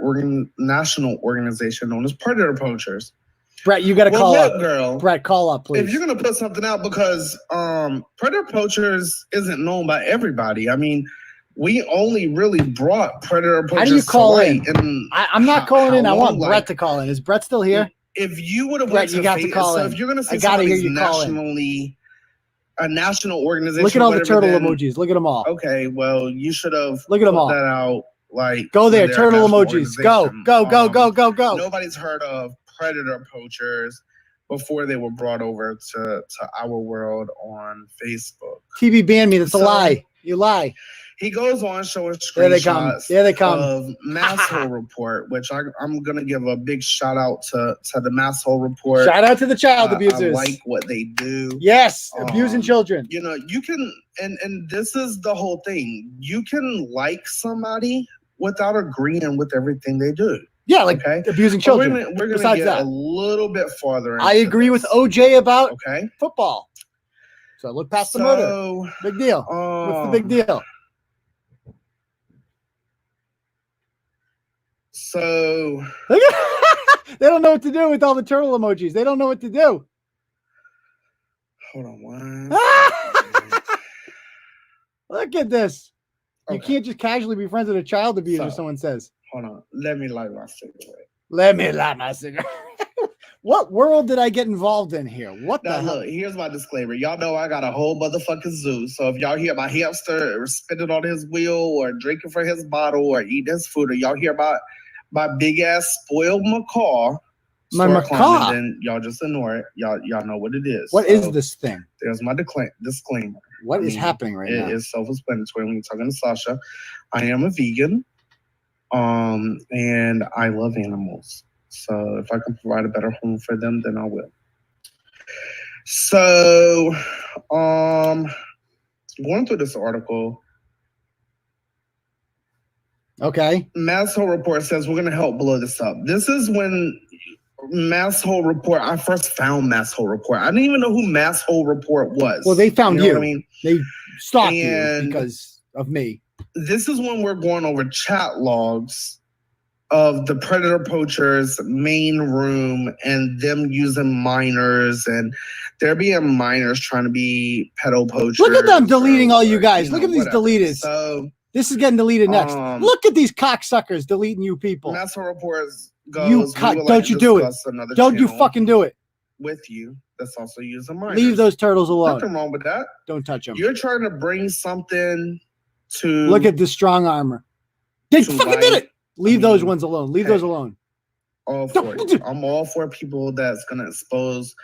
national organization known as Predator Poachers. Brett, you got to call up. Girl, Brett, call up, please. If you're going to put something out, because Predator Poachers isn't known by everybody. I mean, we only really brought Predator Poachers. How do you call in? I'm not calling in. I want like, Brett to call in. Is Brett still here? If you would have Brett, you got to call in. If you're going to say I got to hear you nationally, a national organization. Look at all the turtle emojis. Look at them all. Okay, well, you should have look at them all. That out. Like, go there, turtle emojis. Go. Nobody's heard of Predator Poachers before they were brought over to our world on Facebook. TV banned me. That's a lie. You lie. He goes on showing screenshots of Masshole Report, which I'm going to give a big shout out to the Masshole Report. Shout out to the child abusers. I like what they do. Yes, abusing children. You know, you can, and this is the whole thing. You can like somebody without agreeing with everything they do. Yeah, like abusing children. We're gonna get a little bit farther. I agree with OJ about football. So look past the murder. Big deal. What's the big deal? So they don't know what to do with all the turtle emojis. They don't know what to do. Hold on one. Look at this. You can't just casually be friends with a child abuser, someone says. Hold on. Let me light my cigarette. Let me light my cigarette. What world did I get involved in here? What the Now hell? look, here's my disclaimer. Y'all know I got a whole motherfucking zoo. So if y'all hear my hamster or spitting on his wheel or drinking from his bottle or eating his food, or y'all hear about my big ass spoiled macaw, My start macaw? climbing, then y'all just ignore it. Y'all know what it is. What is this thing? There's my disclaimer. What is happening right now? It is self-explanatory when you're talking to Sasha. I am a vegan, and I love animals. So if I can provide a better home for them, then I will. So, going through this article, Okay. Masshole Report says we're going to help blow this up. This is when Masshole Report, I first found Masshole Report. I didn't even know who Masshole Report was. Well, they found you. Know what I mean? They stalked you And because of me. This is when we're going over chat logs of the predator poachers main room and them using minors, and there being minors trying to be pedo poachers. Look at them deleting all you or, guys. you Look know, at these whatever. deleted. So this is getting deleted next. Look at these cocksuckers deleting you people. Masshole Reports goes, You we would like don't to you do it. discuss another Don't you channel fucking do it. with you that's also using minors. Leave those turtles alone. Nothing wrong with that. Don't touch them. You're trying to bring something to Look at this strong armor. They to fucking did light. it. Leave I those mean, ones alone. Leave hey. those alone. All for it. I'm all for people that's gonna expose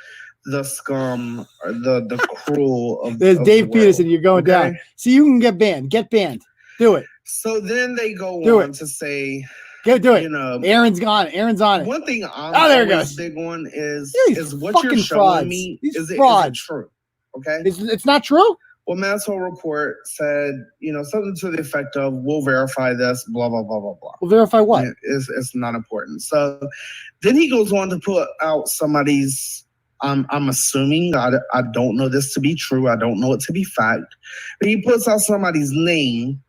the scum or the cruel of. There's of Dave the world, Peterson. You're going down. See, you can get banned. Get banned. Do it. So then they go Do on it. to say, do it. You know, Aaron's gone. Aaron's on it. one thing I'm there it always goes. big on is These what you're fucking showing frauds. me. These Is it frauds. true? Okay. It's not true. Well, Masshole Report said, you know, something to the effect of, "We'll verify this." Blah blah blah blah blah. We'll verify what? It's not important. So then he goes on to put out somebody's. I'm assuming, I don't know this to be true. I don't know it to be fact. But he puts out somebody's name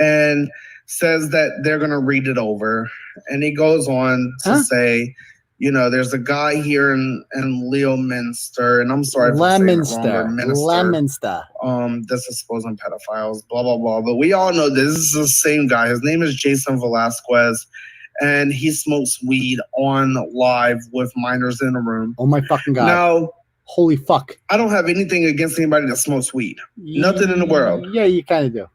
and says that they're going to read it over. And he goes on to say, you know, there's a guy here in Leominster, and I'm sorry if I'm saying it wrong, or Minister, that's exposing pedophiles, blah, blah, blah. But we all know this is the same guy. His name is Jason Velasquez. And he smokes weed on live with minors in a room. Oh my fucking God. Now, holy fuck. I don't have anything against anybody that smokes weed. Nothing in the world. Yeah, you kind of do.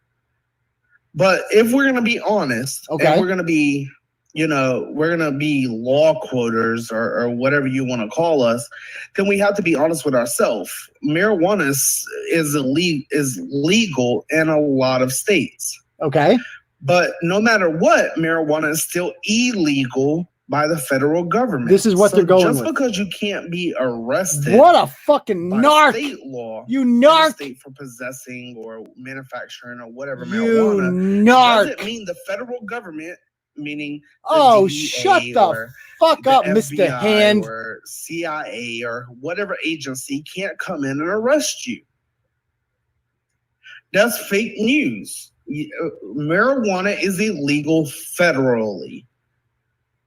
But if we're going to be honest, okay, and we're going to be, you know, we're going to be law quoters or whatever you want to call us, then we have to be honest with ourselves. Marijuana is legal in a lot of states. Okay. But no matter what, marijuana is still illegal by the federal government. This is what they're going just with. Because you can't be arrested. What a fucking by narc. State law. You narc. State for possessing or manufacturing or whatever You marijuana. narc. Doesn't mean the federal government, meaning oh, DEA shut the fuck up, Mr. FBI Hand. Or CIA or whatever agency can't come in and arrest you. That's fake news. Marijuana is illegal federally.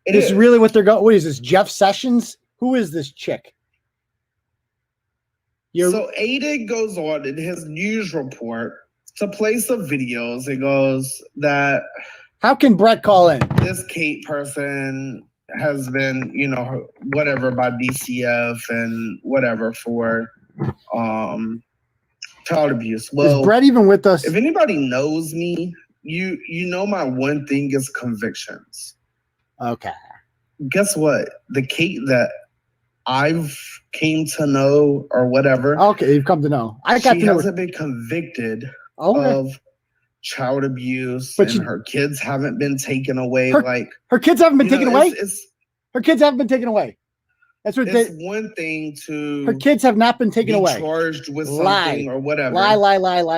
This is really what they're going. What is this, Jeff Sessions? Who is this chick? So Ada goes on in his news report to play some videos. It goes that. How can Brett call in? This Kate person has been, you know, whatever by DCF and whatever for child abuse. Well, is Brett even with us? If anybody knows me, you know my one thing is convictions. Okay. Guess what? The Kate that I've came to know or whatever. Okay, you've come to know. She hasn't been convicted of child abuse, but her kids haven't been taken away. Her kids haven't been taken away. Her kids haven't been taken away. That's what it's one thing to. Her kids have not been taken away. Charged with something or whatever. Lie.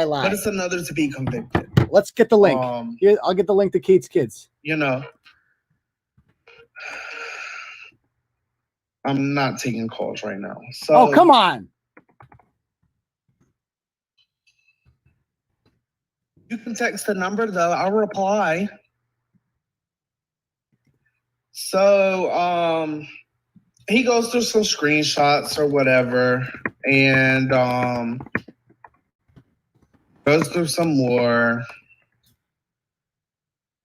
But it's another to be convicted. Let's get the link. Here, I'll get the link to Kate's kids. You know, I'm not taking calls right now. So. Oh, come on. You can text the number though. I'll reply. So he goes through some screenshots or whatever and goes through some more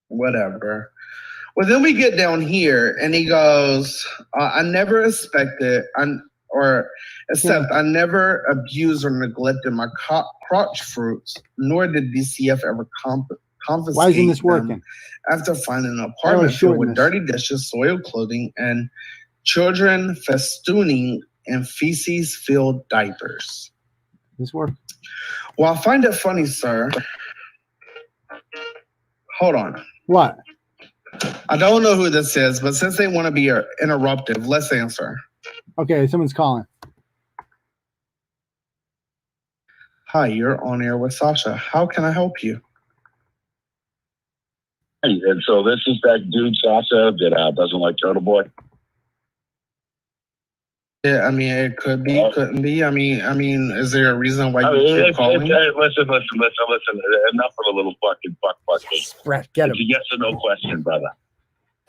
whatever. Well, then we get down here, and he goes, I never expected, I never abused or neglected my crotch fruits, nor did DCF ever confiscate Why isn't this them working? after finding an apartment filled with this? dirty dishes, soiled clothing, and children festooning in feces-filled diapers. This work? Well, I find it funny, sir. Hold on. What? I don't know who this is, but since they want to be interruptive, let's answer. Okay, someone's calling. Hi, you're on air with Sasha. How can I help you? And so this is that dude Sasha that doesn't like Turtle Boy. Yeah, I mean, it could be, couldn't be. I mean, is there a reason why you keep calling? Listen. Enough of the little fucking fuck. Brett, get him. It's a yes or no question, brother.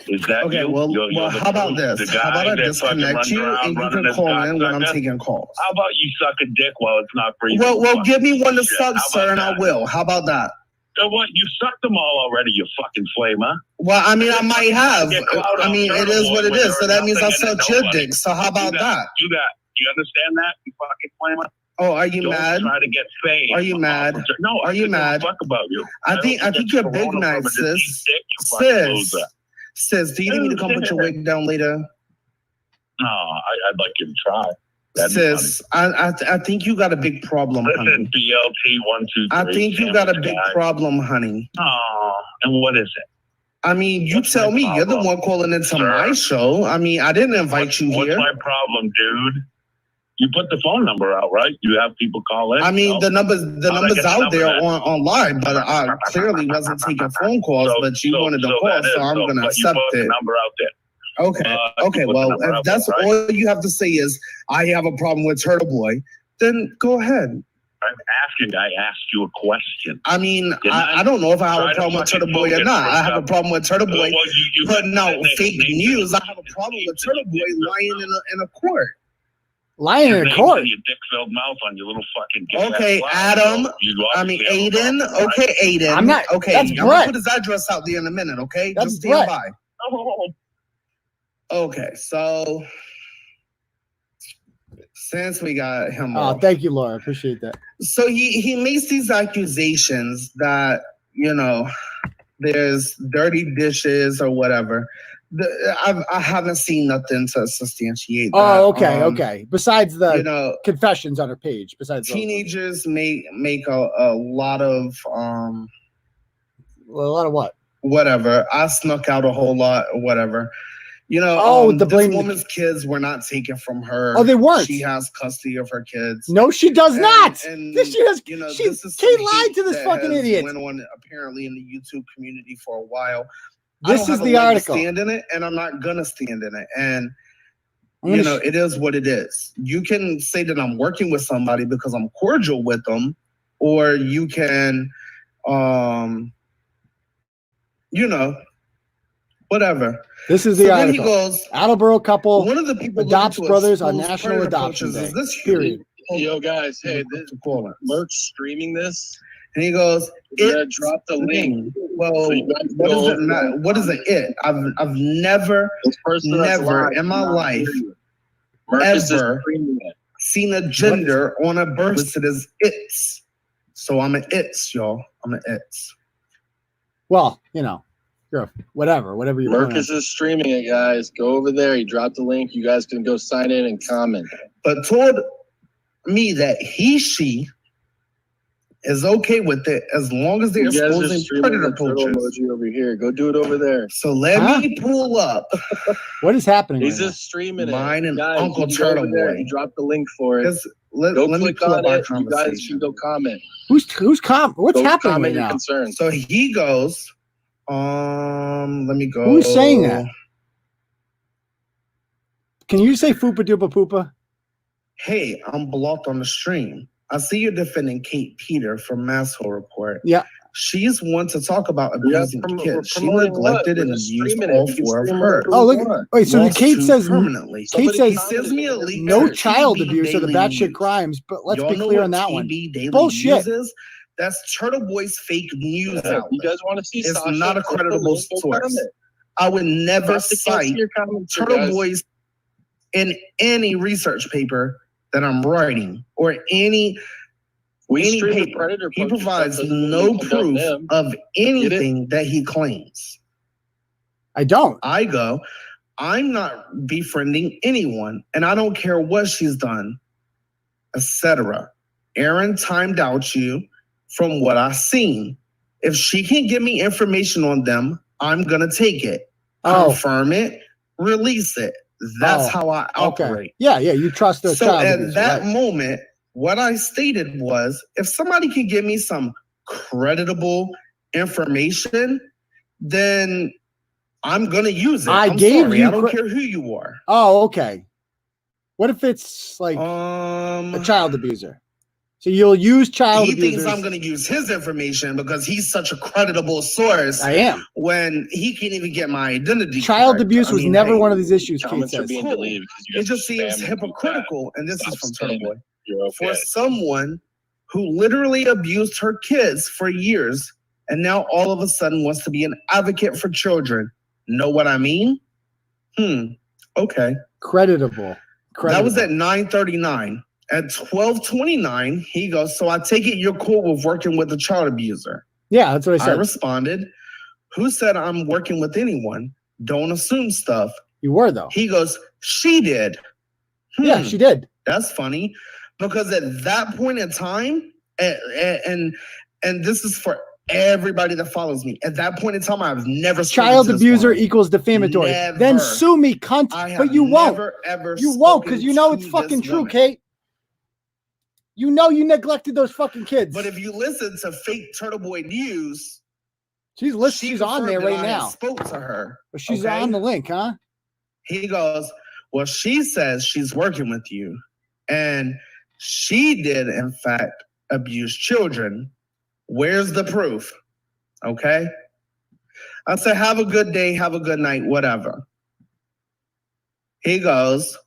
Is that okay? you? Well, how about this? How about I disconnect you and you can call in when I'm taking calls? How about you suck a dick while it's not free? Well, give me one to suck, sir, and I will. How about that? So what? You sucked them all already, you fucking flamer. Well, I mean, I might have. I mean, it is what it is. So that means I sucked your dick. So how about that? Do that. You understand that, you fucking flamer? Oh, are you Don't mad? Try to get fame. Are you mad? No, are you mad? Fuck about you. I think you're Big Mac, sis. Sis, do you need me to come put your wig down later? No, I'd like you to try. Sis, I think you got a big problem, honey. Listen, BLT 1, 2, 3. I think you got a big problem, honey. Oh, and what is it? I mean, you tell me. You're the one calling into my show. I mean, I didn't invite you here. What's my problem, dude? You put the phone number out, right? You have people call in. I mean, the numbers out there online, but I clearly wasn't taking phone calls. But you wanted to call, so I'm going to accept it. Number out there. Okay. Well, if that's all you have to say is I have a problem with Turtle Boy, then go ahead. I asked you a question. I mean, I don't know if I have a problem with Turtle Boy or not. I have a problem with Turtle Boy putting out fake news. I have a problem with Turtle Boy lying in a court. Lying in a court? Your dick-filled mouth on your little fucking... Okay, Adam. I mean, Aiden. Okay, Aiden. I'm not... Okay, that's I'm going to put his address out there in a minute, okay? That's just stand Brett. by. Okay, so... Since we got him off. Thank you, Laura. Appreciate that. So he makes these accusations that, you know, there's dirty dishes or whatever. I haven't seen nothing to substantiate that. Oh, okay. Besides the, you know, confessions on her page. Besides teenagers make a lot of a lot of what? Whatever. I snuck out a whole lot or whatever. You know, this woman's kids were not taken from her. Oh, they weren't. She has custody of her kids. No, she does not. And she has. You know, Kate lied to this fucking idiot. Went on apparently in the YouTube community for a while. This is the article. Stand in it, and I'm not gonna stand in it. And you know, it is what it is. You can say that I'm working with somebody because I'm cordial with them, or you can, you know, whatever. This is the article. Then he goes, Attleboro couple one of the people adopts brothers on National Adoption Day. Is this period? Yo, guys, hey, this Merch streaming this. And he goes, drop the link. Well, what is it? I've never in my life ever seen a gender on a birth listed as it's. So I'm an it's, y'all. I'm an it's. Well, you know. Whatever you want. Marcus is streaming it, guys. Go over there. He dropped the link. You guys can go sign in and comment. But told me that she is okay with it as long as they're exposing predator poachers. Emoji over here. Go do it over there. So let me pull up. What is happening? He's just streaming mine it. And guys, Uncle Turtle Boy. He dropped the link for it. Let me pull up our conversation. You guys should go comment. What's happening right now? Concerns. So he goes. Let me go. Who's saying that? Can you say Foopa Doopa Poopa? Hey, I'm blocked on the stream. I see you're defending Kate Peter from Masshole Report. Yeah. She's one to talk about abusing kids. She neglected and abused all four of her. Oh, look. Wait, so Kate says permanently. Kate says no child abuse are the batshit crimes, but let's be clear on that one. Bullshit. That's Turtle Boy's fake news outlet. You guys want to see It's Sasha? not a creditable source. I would never Press the cancel cite your comments, you Turtle guys. Boys in any research paper that I'm writing or any We stream the paper. Predator He post and provides stuff doesn't mean no we condone proof them. of anything that he claims. I don't. I go, I'm not befriending anyone, and I don't care what she's done, etc. Aaron timed out you from what I've seen. If she can give me information on them, I'm gonna take it, confirm it, release it. That's how I operate. Yeah, you trust the So child at abuser, that right. moment, what I stated was, if somebody can give me some creditable information, then I'm gonna use it. I'm sorry, I don't care who you are. Oh, okay. What if it's like a child abuser? So you'll use child abusers. He thinks I'm going to use his information because he's such a creditable source. I am. When he can't even get my identity. Child abuse was never one of these issues, Kate Comments are says. being deleted because you It guys just are seems spamming hypocritical, and this Stop is from Turtle Boy. spamming. You're okay. For someone who literally abused her kids for years and now all of a sudden wants to be an advocate for children. Know what I mean? Okay. Creditable. That was at 9:39. At 12:29, he goes, so I take it you're cool with working with a child abuser. Yeah, that's what I I said. responded, who said I'm working with anyone? Don't assume stuff. You were, though. He goes, she did. Yeah, she did. That's funny. Because at that point in time, and this is for everybody that follows me, at that point in time, I've never child abuser equals defamatory. Never. Then sue me, cunt. But you won't. You won't, because you know it's fucking true, Kate. You know you neglected those fucking kids. But if you listen to fake Turtle Boy News, she's on there right now. I spoke to her. But she's on the link, huh? He goes, well, she says she's working with you. And she did, in fact, abuse children. Where's the proof? Okay. I said, have a good day, have a good night, whatever. He goes,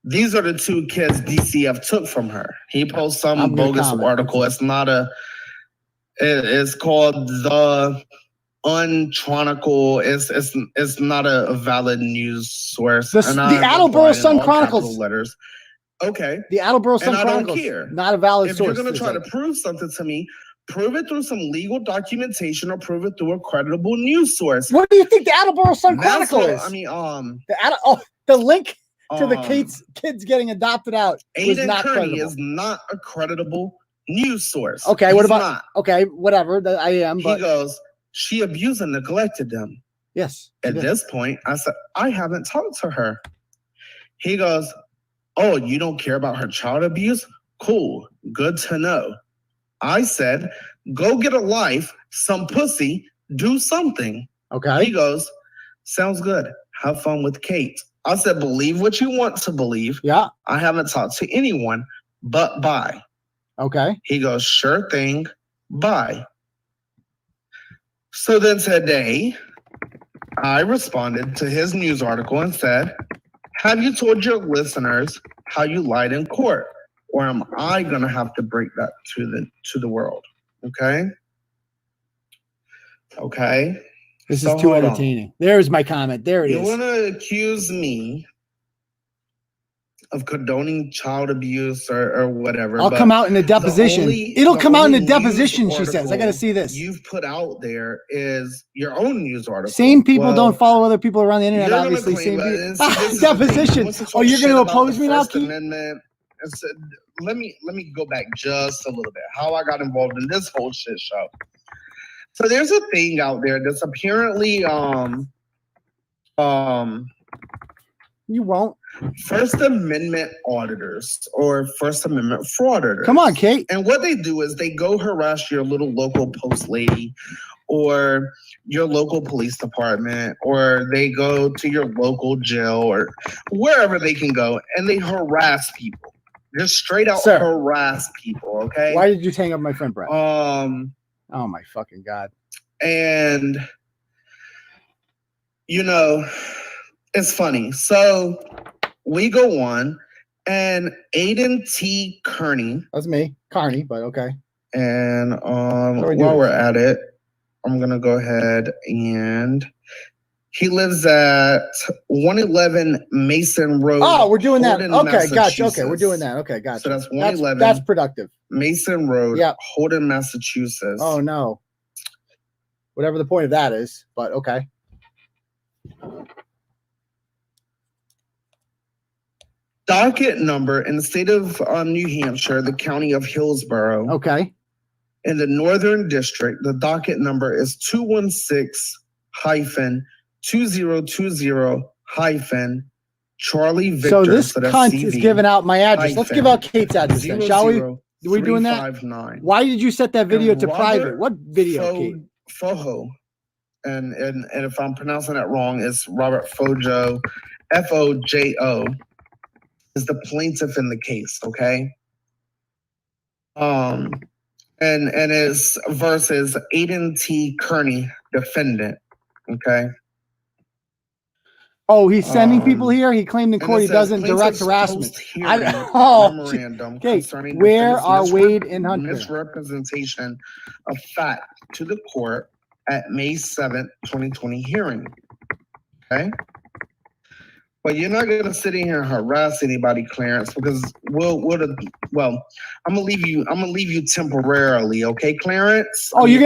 these are the two kids DCF took from her. He posts some bogus article. It's not it's called the Unchronicle. It's not a valid news source. The Attleboro Sun Chronicles. Letters. Okay. The Attleboro Sun and Chronicles. I don't care. Not a valid if source. If you're going to try to prove something to me, prove it through some legal documentation or prove it through a credible news source. What do you think the Attleboro Sun Chronicle is? I mean, the link to the kids getting adopted out was Aiden not Kearney credible. is not a credible news source. Okay, He's what about? Not. Okay, whatever. I am. But he goes, she abused and neglected them. Yes. At this point, I said, I haven't talked to her. He goes, oh, you don't care about her child abuse? Cool. Good to know. I said, go get a life, some pussy, do something. Okay. He goes, sounds good. Have fun with Kate. I said, believe what you want to believe. Yeah. I haven't talked to anyone, but bye. Okay. He goes, sure thing. Bye. So then today, I responded to his news article and said, have you told your listeners how you lied in court? Or am I going to have to break that to the world? Okay? Okay? This is too entertaining. There's my comment. There it is. You want to accuse me of condoning child abuse or whatever. I'll come out in a deposition. It'll come out in a deposition, she says. I got to see this. You've put out there is your own news article. Same people don't follow other people around the internet, obviously. Same people. Deposition. Oh, you're going to oppose me now, Keith? Let me go back just a little bit. How I got involved in this whole shit show. So there's a thing out there that's apparently you won't. First Amendment auditors or First Amendment frauditors. Come on, Kate. And what they do is they go harass your little local post lady or your local police department, or they go to your local jail or wherever they can go, and they harass people. Just straight out harass people, okay? Why did you hang up my friend Brett? Oh my fucking God. And you know, it's funny. So we go on, and Aiden T. Kearney. That's me. Carney, but okay. And while we're at it, I'm gonna go ahead and He lives at 111 Mason Road. Oh, we're doing that. Holden, Okay, gotcha. Okay, we're Massachusetts. doing that. Okay, gotcha. So that's 111 That's productive. Mason Road, Yeah. Holden, Massachusetts. Oh no. Whatever the point of that is, but okay. Docket number in the state of New Hampshire, the county of Hillsborough. Okay. In the Northern District, the docket number is 216-2020-Charlie Victor. So this that's cunt CV, is giving out my address. Let's give out Kate's address then, shall we? Are we doing that? 359. Why did you set that video to Robert private? What video, Kate? Fojo. And if I'm pronouncing that wrong, it's Robert Fojo, Fojo, is the plaintiff in the case, okay? And it's versus Aiden T. Kearney, defendant, okay? Oh, he's sending people here. He claimed in court he doesn't direct harassment. Memorandum concerning where are Wade and Hunter? Misrepresentation of fact to the court at May 7th, 2020 hearing. Okay. But you're not gonna sit in here and harass anybody, Clarence, because I'm gonna leave you temporarily, okay, Clarence? Oh, you're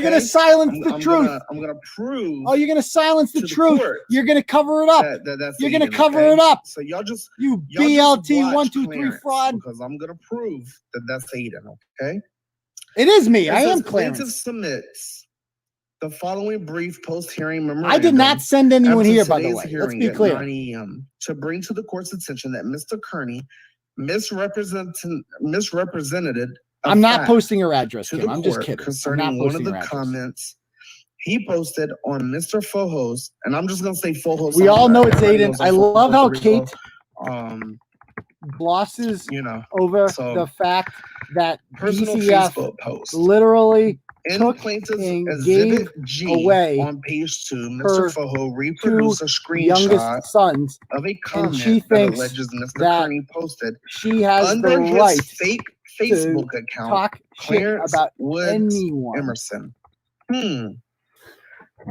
gonna silence the truth. I'm gonna prove. Oh, you're gonna silence the truth. You're gonna cover it up. That's you're gonna Aiden, cover okay? it up. So y'all just BLT watch 1, 2, 3 Clarence, fraud. because I'm gonna prove that that's Aiden, okay? It is me. It I says am Clarence. plaintiff submits the following brief post-hearing memorandum. I did not send anyone after here, by the today's way. Let's hearing be at clear. 9 a.m. to bring to the court's attention that Mr. Kearney misrepresented. I'm not posting her address, to Kim. the I'm just court kidding. I'm concerning not one of posting the her address. comments he posted on Mr. Fojo's, and I'm just gonna say Fojo's. We all know it's Everybody Aiden. knows I I'm love how Puerto Rico. Kate glosses over the fact that personal DCF Facebook post. literally In took plaintiff's and exhibit gave G away on page 2, her Mr. Fojo reproduced a screenshot youngest sons, of a comment and she that thinks alleges Mr. that Kearney posted she has under the his right fake Facebook to account, talk shit Clarence about Woods anyone. Emerson.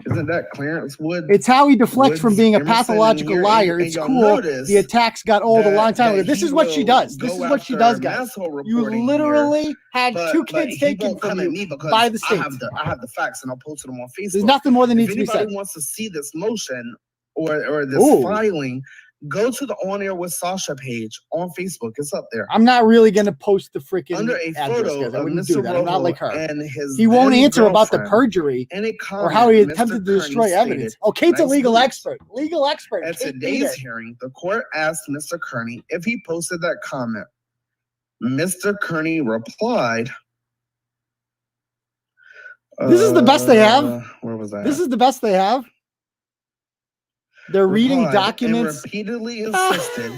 Isn't that Clarence Woods? It's how he deflects Woods from being a Emerson, pathological and liar. and It's y'all cool. notice The attacks got old a long time ago. This he is what she will does. This go is what she after does, guys. Masshole You reporting literally here, had but 2 kids he taken won't from come at me you because by the I state. have the facts and I'll post them on Facebook. There's nothing more that needs to be If said. anybody wants to see this motion or this Ooh. filing, go to the On Air with Sasha page on Facebook. It's up there. I'm not really going to post the freaking Under a address, photo guys. I of wouldn't Mr. do that. I'm not Rojo like her. and his He won't then answer about the girlfriend. perjury In a or how he comment, attempted Mr. to destroy Kearney evidence. stated, Oh, Kate's a "Nice legal boots." expert. Legal expert. At Kate today's Peter. hearing, the court asked Mr. Kearney if he posted that comment. Mr. Kearney replied, This is the best they have. Where was that? This is the best they have. They're reading Replied documents. and repeatedly insisted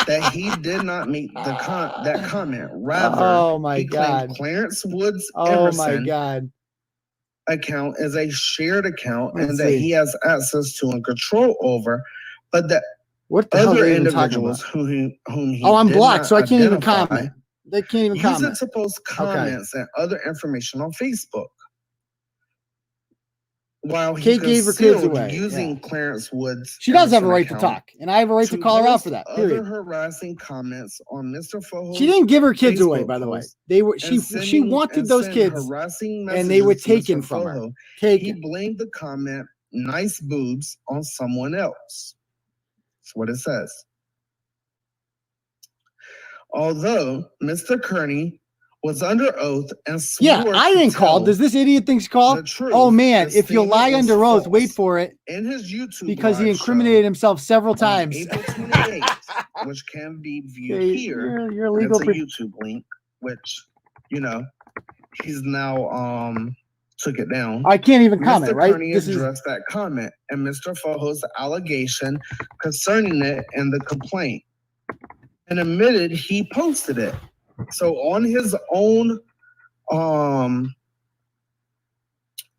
that he did not make that comment. Rather, Oh my he God. claimed Clarence Woods Oh my Emerson God. account is a shared account Let's and that see. he has access to and control over, but that What the hell are other they even talking individuals about? whom he Oh, I'm did blocked, not so I can't even identify comment. They can't even use it comment. to post comments and other information on Facebook. While he Kate gave her kids concealed away. using Yeah. Clarence Woods. She does have a Emerson right to account talk, and I have a right to call her out for that. post Period. Other harassing comments on Mr. Fojo's She didn't give her kids away, Facebook by the way. post They were and she wanted those sent kids, harassing and they were messages to taken Mr. from her. Fojo. He Taken. blamed the comment "nice boobs" on someone else. That's what it says. Although Mr. Kearney was under oath and swore Yeah, I to didn't call. tell Does this idiot think call? the truth, Oh man, the if you statement lie was under oath, false. wait for it, in his YouTube because he live incriminated show himself several on times. April 28th, which can be viewed Okay, here. your And legal it's a pre- YouTube link, which he's now took it down. I can't even comment, Mr. right? Kearney This is addressed that comment and Mr. Fojo's allegation concerning it in the complaint and admitted he posted it. So on his own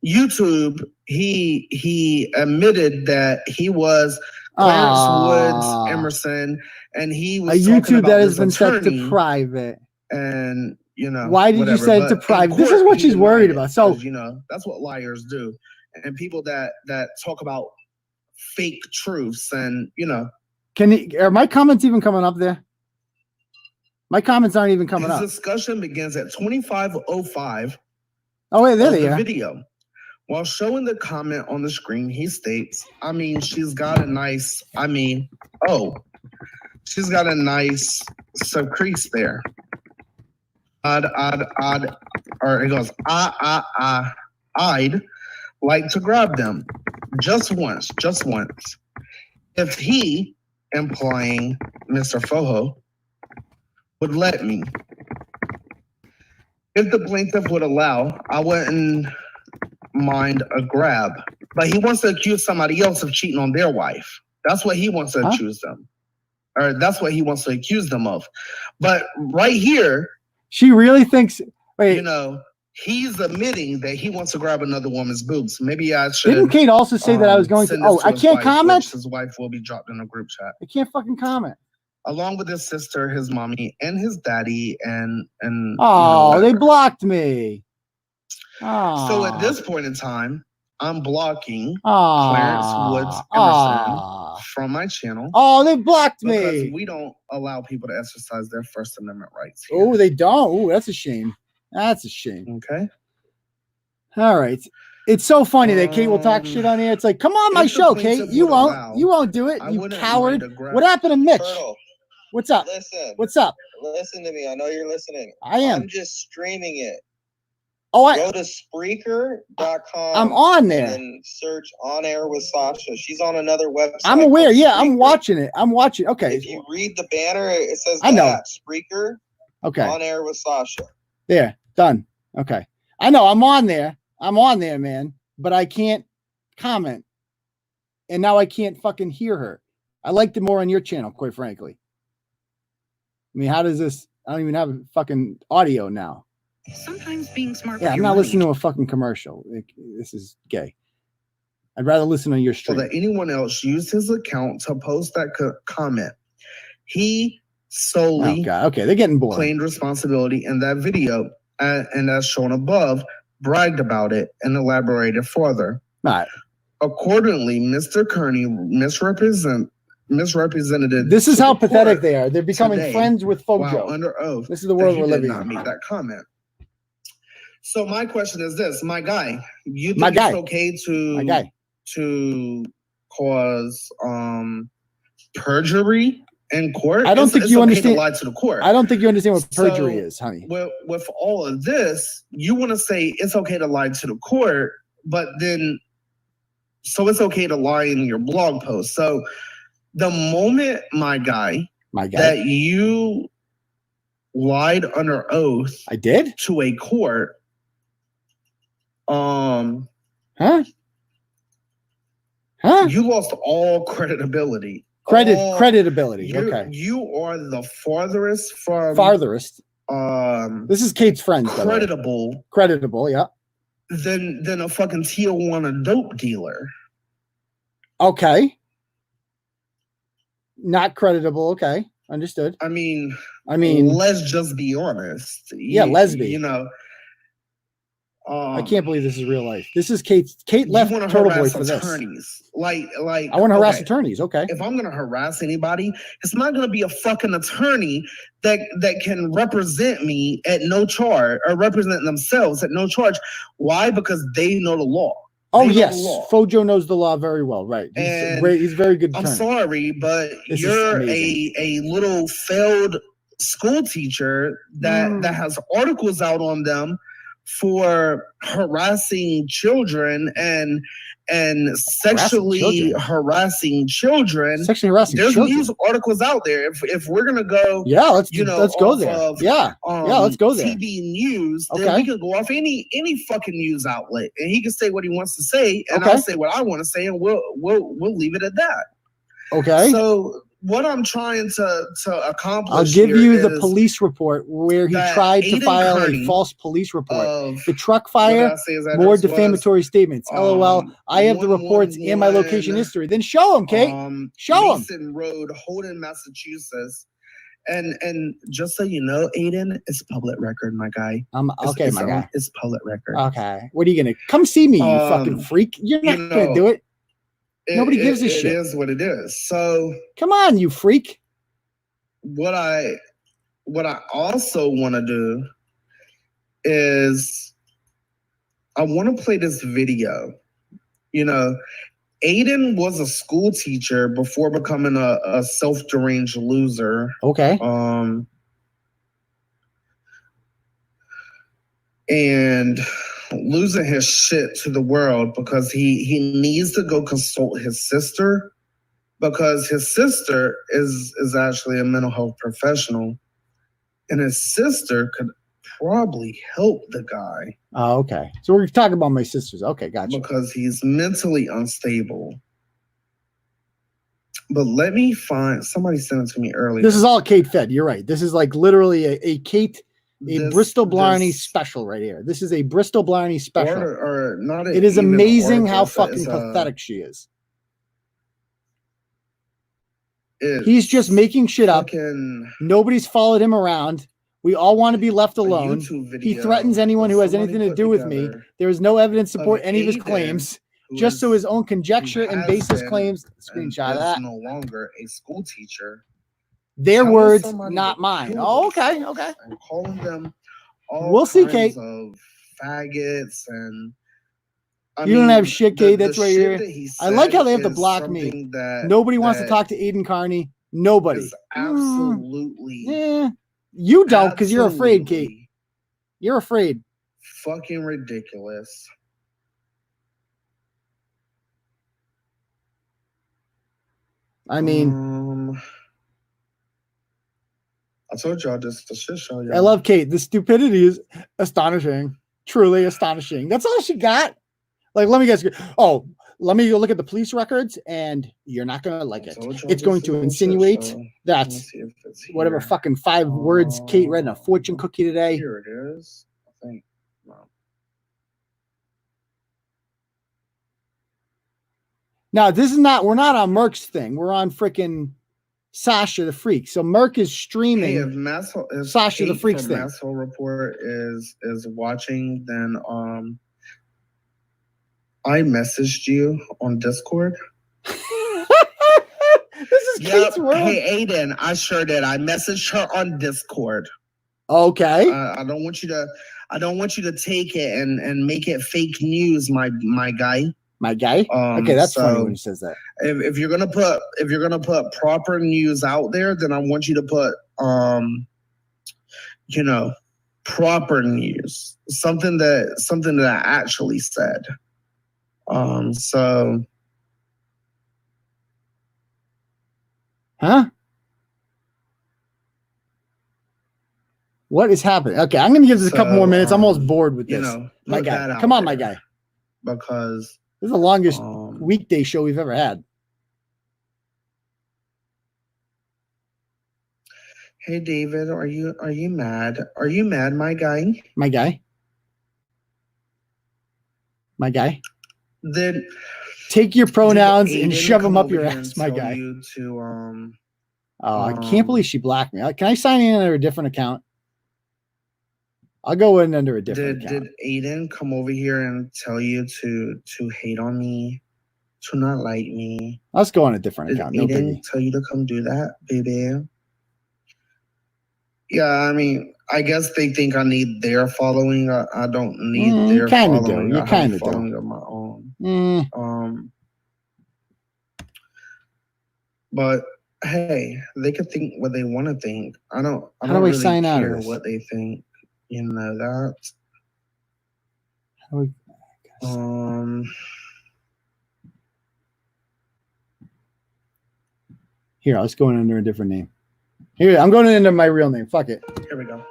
YouTube, he admitted that he was Clarence Woods Emerson, and he was a talking YouTube about that has this been set attorney, to private. and Why did you whatever. set it to But in private? This is court, what he she's worried denied it, about. So 'cause, that's what liars do, and people that talk about fake truths, and are my comments even coming up there? My comments aren't even coming his up. discussion begins at 25:05. Oh wait, there of they the are. video. While showing the comment on the screen, he states, she's got a nice, she's got a nice subcrease there. Or it goes, I'd like to grab them just once. If he, implying Mr. Foho, would let me. If the plaintiff would allow, I wouldn't mind a grab. But he wants to accuse somebody else of cheating on their wife. That's what he wants to accuse them. Or that's what he wants to accuse them of. But right here, she really thinks, wait. He's admitting that he wants to grab another woman's boobs. Maybe I should. Didn't Kate also say that I was going to? Oh, I can't comment? His wife will be dropped in a group chat. I can't fucking comment. Along with his sister, his mommy, and his daddy, and oh, they blocked me. Oh. So at this point in time, I'm blocking Clarence Woods Emerson from my channel. Oh, they blocked me because we don't allow people to exercise their First Amendment rights. Oh, they don't. Oh, that's a shame. That's a shame. Okay. All right. It's so funny that Kate will talk shit on here. It's like, come on my show, Kate. You won't do it, you coward. What happened to Mitch? Turtle, what's up? Listen. What's up? Listen to me. I know you're listening. I am. I'm just streaming it. Oh, go to Spreaker.com. I'm on there. And search On Air with Sasha. She's on another website. I'm aware. Yeah, I'm watching it. I'm watching. Okay. If you read the banner, it says I know. Spreaker. Okay. On Air with Sasha. There. Done. Okay. I know. I'm on there. I'm on there, man. But I can't comment. And now I can't fucking hear her. I liked it more on your channel, quite frankly. I mean, how does this? I don't even have fucking audio now. Sometimes being smart. Yeah, I'm not listening to a fucking commercial. This is gay. I'd rather listen to your stream. So that anyone else used his account to post that comment. He solely okay, they're getting bored. Claimed responsibility in that video, and as shown above, bragged about it and elaborated further. Right. Accordingly, Mr. Kearney misrepresented. This is how pathetic they are. They're becoming friends with Fojo. While under oath. This is the world we're living in. Not make that comment. So my question is this, my guy, you think it's okay to cause perjury in court? I don't think you understand. To lie to the court. I don't think you understand what perjury is, honey. With all of this, you want to say it's okay to lie to the court, but then so it's okay to lie in your blog post. So the moment, my guy, that you lied under oath, I did to a court. Huh? You lost all credibility. Credibility. Okay. You are the farthest from This is Kate's friend. Creditable. Yeah. Than a fucking Tijuana dope dealer. Okay. Not creditable. Okay. Understood. I mean, let's just be honest. Yeah, lesbian. You know. I can't believe this is real life. This is Kate left Turtle Boy for attorneys. this. Like I want to harass attorneys. Okay. If I'm gonna harass anybody, it's not gonna be a fucking attorney that can represent me at no charge or represent themselves at no charge. Why? Because they know the law. Oh yes, Fojo knows the law very well. Right. He's a very good attorney. I'm sorry, but you're a little failed school teacher that has articles out on them for harassing children and sexually harassing children. There's news articles out there. If we're gonna go, let's go there. Let's go there. TV news, then we can go off any fucking news outlet, and he can say what he wants to say, and I'll say what I want to say, and we'll leave it at that. Okay. So what I'm trying to accomplish, I'll give you the police report where he tried to file a false police report. The truck fire, more defamatory statements. LOL. I have the reports in my location history. Then show him, Kate. Show him. Mason Road, Holden, Massachusetts. And just so you know, Aiden, it's public record, my guy. Okay, my guy. It's public record. Okay. What are you gonna come see me, you fucking freak? You're not gonna do it. Nobody gives a shit. It is what it is. So come on, you freak. What I also want to do is I want to play this video. You know, Aiden was a school teacher before becoming a self-deranged loser. Okay. And losing his shit to the world because he needs to go consult his sister, because his sister is actually a mental health professional, and his sister could probably help the guy. Oh, okay. So we're talking about my sisters. Okay, gotcha. Because he's mentally unstable. But let me find, somebody sent it to me earlier. This is all Kate fed. You're right. This is like literally a Kate, Bristol Blarney special right here. This is a Bristol Blarney special. Or not. It is amazing how fucking pathetic she is. He's just making shit up. Nobody's followed him around. We all want to be left alone. He threatens anyone who has anything to do with me. There is no evidence to support any of his claims. Just so his own conjecture and baseless claims. Screenshot of that. No longer a school teacher. Their words, not mine. Oh, okay, okay. I'm calling them all we'll see, Kate. Of faggots and you don't have shit, Kate. That's right here. I like how they have to block me. Nobody wants to talk to Aiden Carney. Nobody. Absolutely. Yeah. You don't, because you're afraid, Kate. You're afraid. Fucking ridiculous. I mean, I told y'all this is a shit show. I love Kate. The stupidity is astonishing. Truly astonishing. That's all she got. Like, let me guess. Oh, let me look at the police records, and you're not going to like it. It's going to insinuate that whatever fucking 5 words Kate read in a fortune cookie today. Here it is. I think. No. Now, this is not, we're not on Merck's thing. We're on freaking Sasha the Freak. So Merck is streaming if Sasha the Freak's thing. Masshole Report is watching, then I messaged you on Discord. This is Kate's world. Hey Aiden, I sure did. I messaged her on Discord. Okay. I don't want you to take it and make it fake news, my guy. My guy. Okay, that's funny when he says that. If you're gonna put proper news out there, then I want you to put proper news, something that I actually said. Huh? What is happening? Okay, I'm gonna give this a couple more minutes. I'm almost bored with this. My guy, come on, my guy. Because this is the longest weekday show we've ever had. Hey David, are you mad? Are you mad, my guy? My guy. My guy. Then take your pronouns and shove them up your ass, my guy. I can't believe she blocked me. Can I sign in under a different account? I'll go in under a different account. Did Aiden come over here and tell you to hate on me, to not like me? Let's go on a different account. Did Aiden tell you to come do that, baby? Yeah, I mean, I guess they think I need their following. I don't need their following. You kind of do. Of my own. But hey, they could think what they want to think. I don't How do I really sign out of care this? what they think. You know that. How do we, Here, let's go in under a different name. Here, I'm going under my real name. Fuck it. Here we go.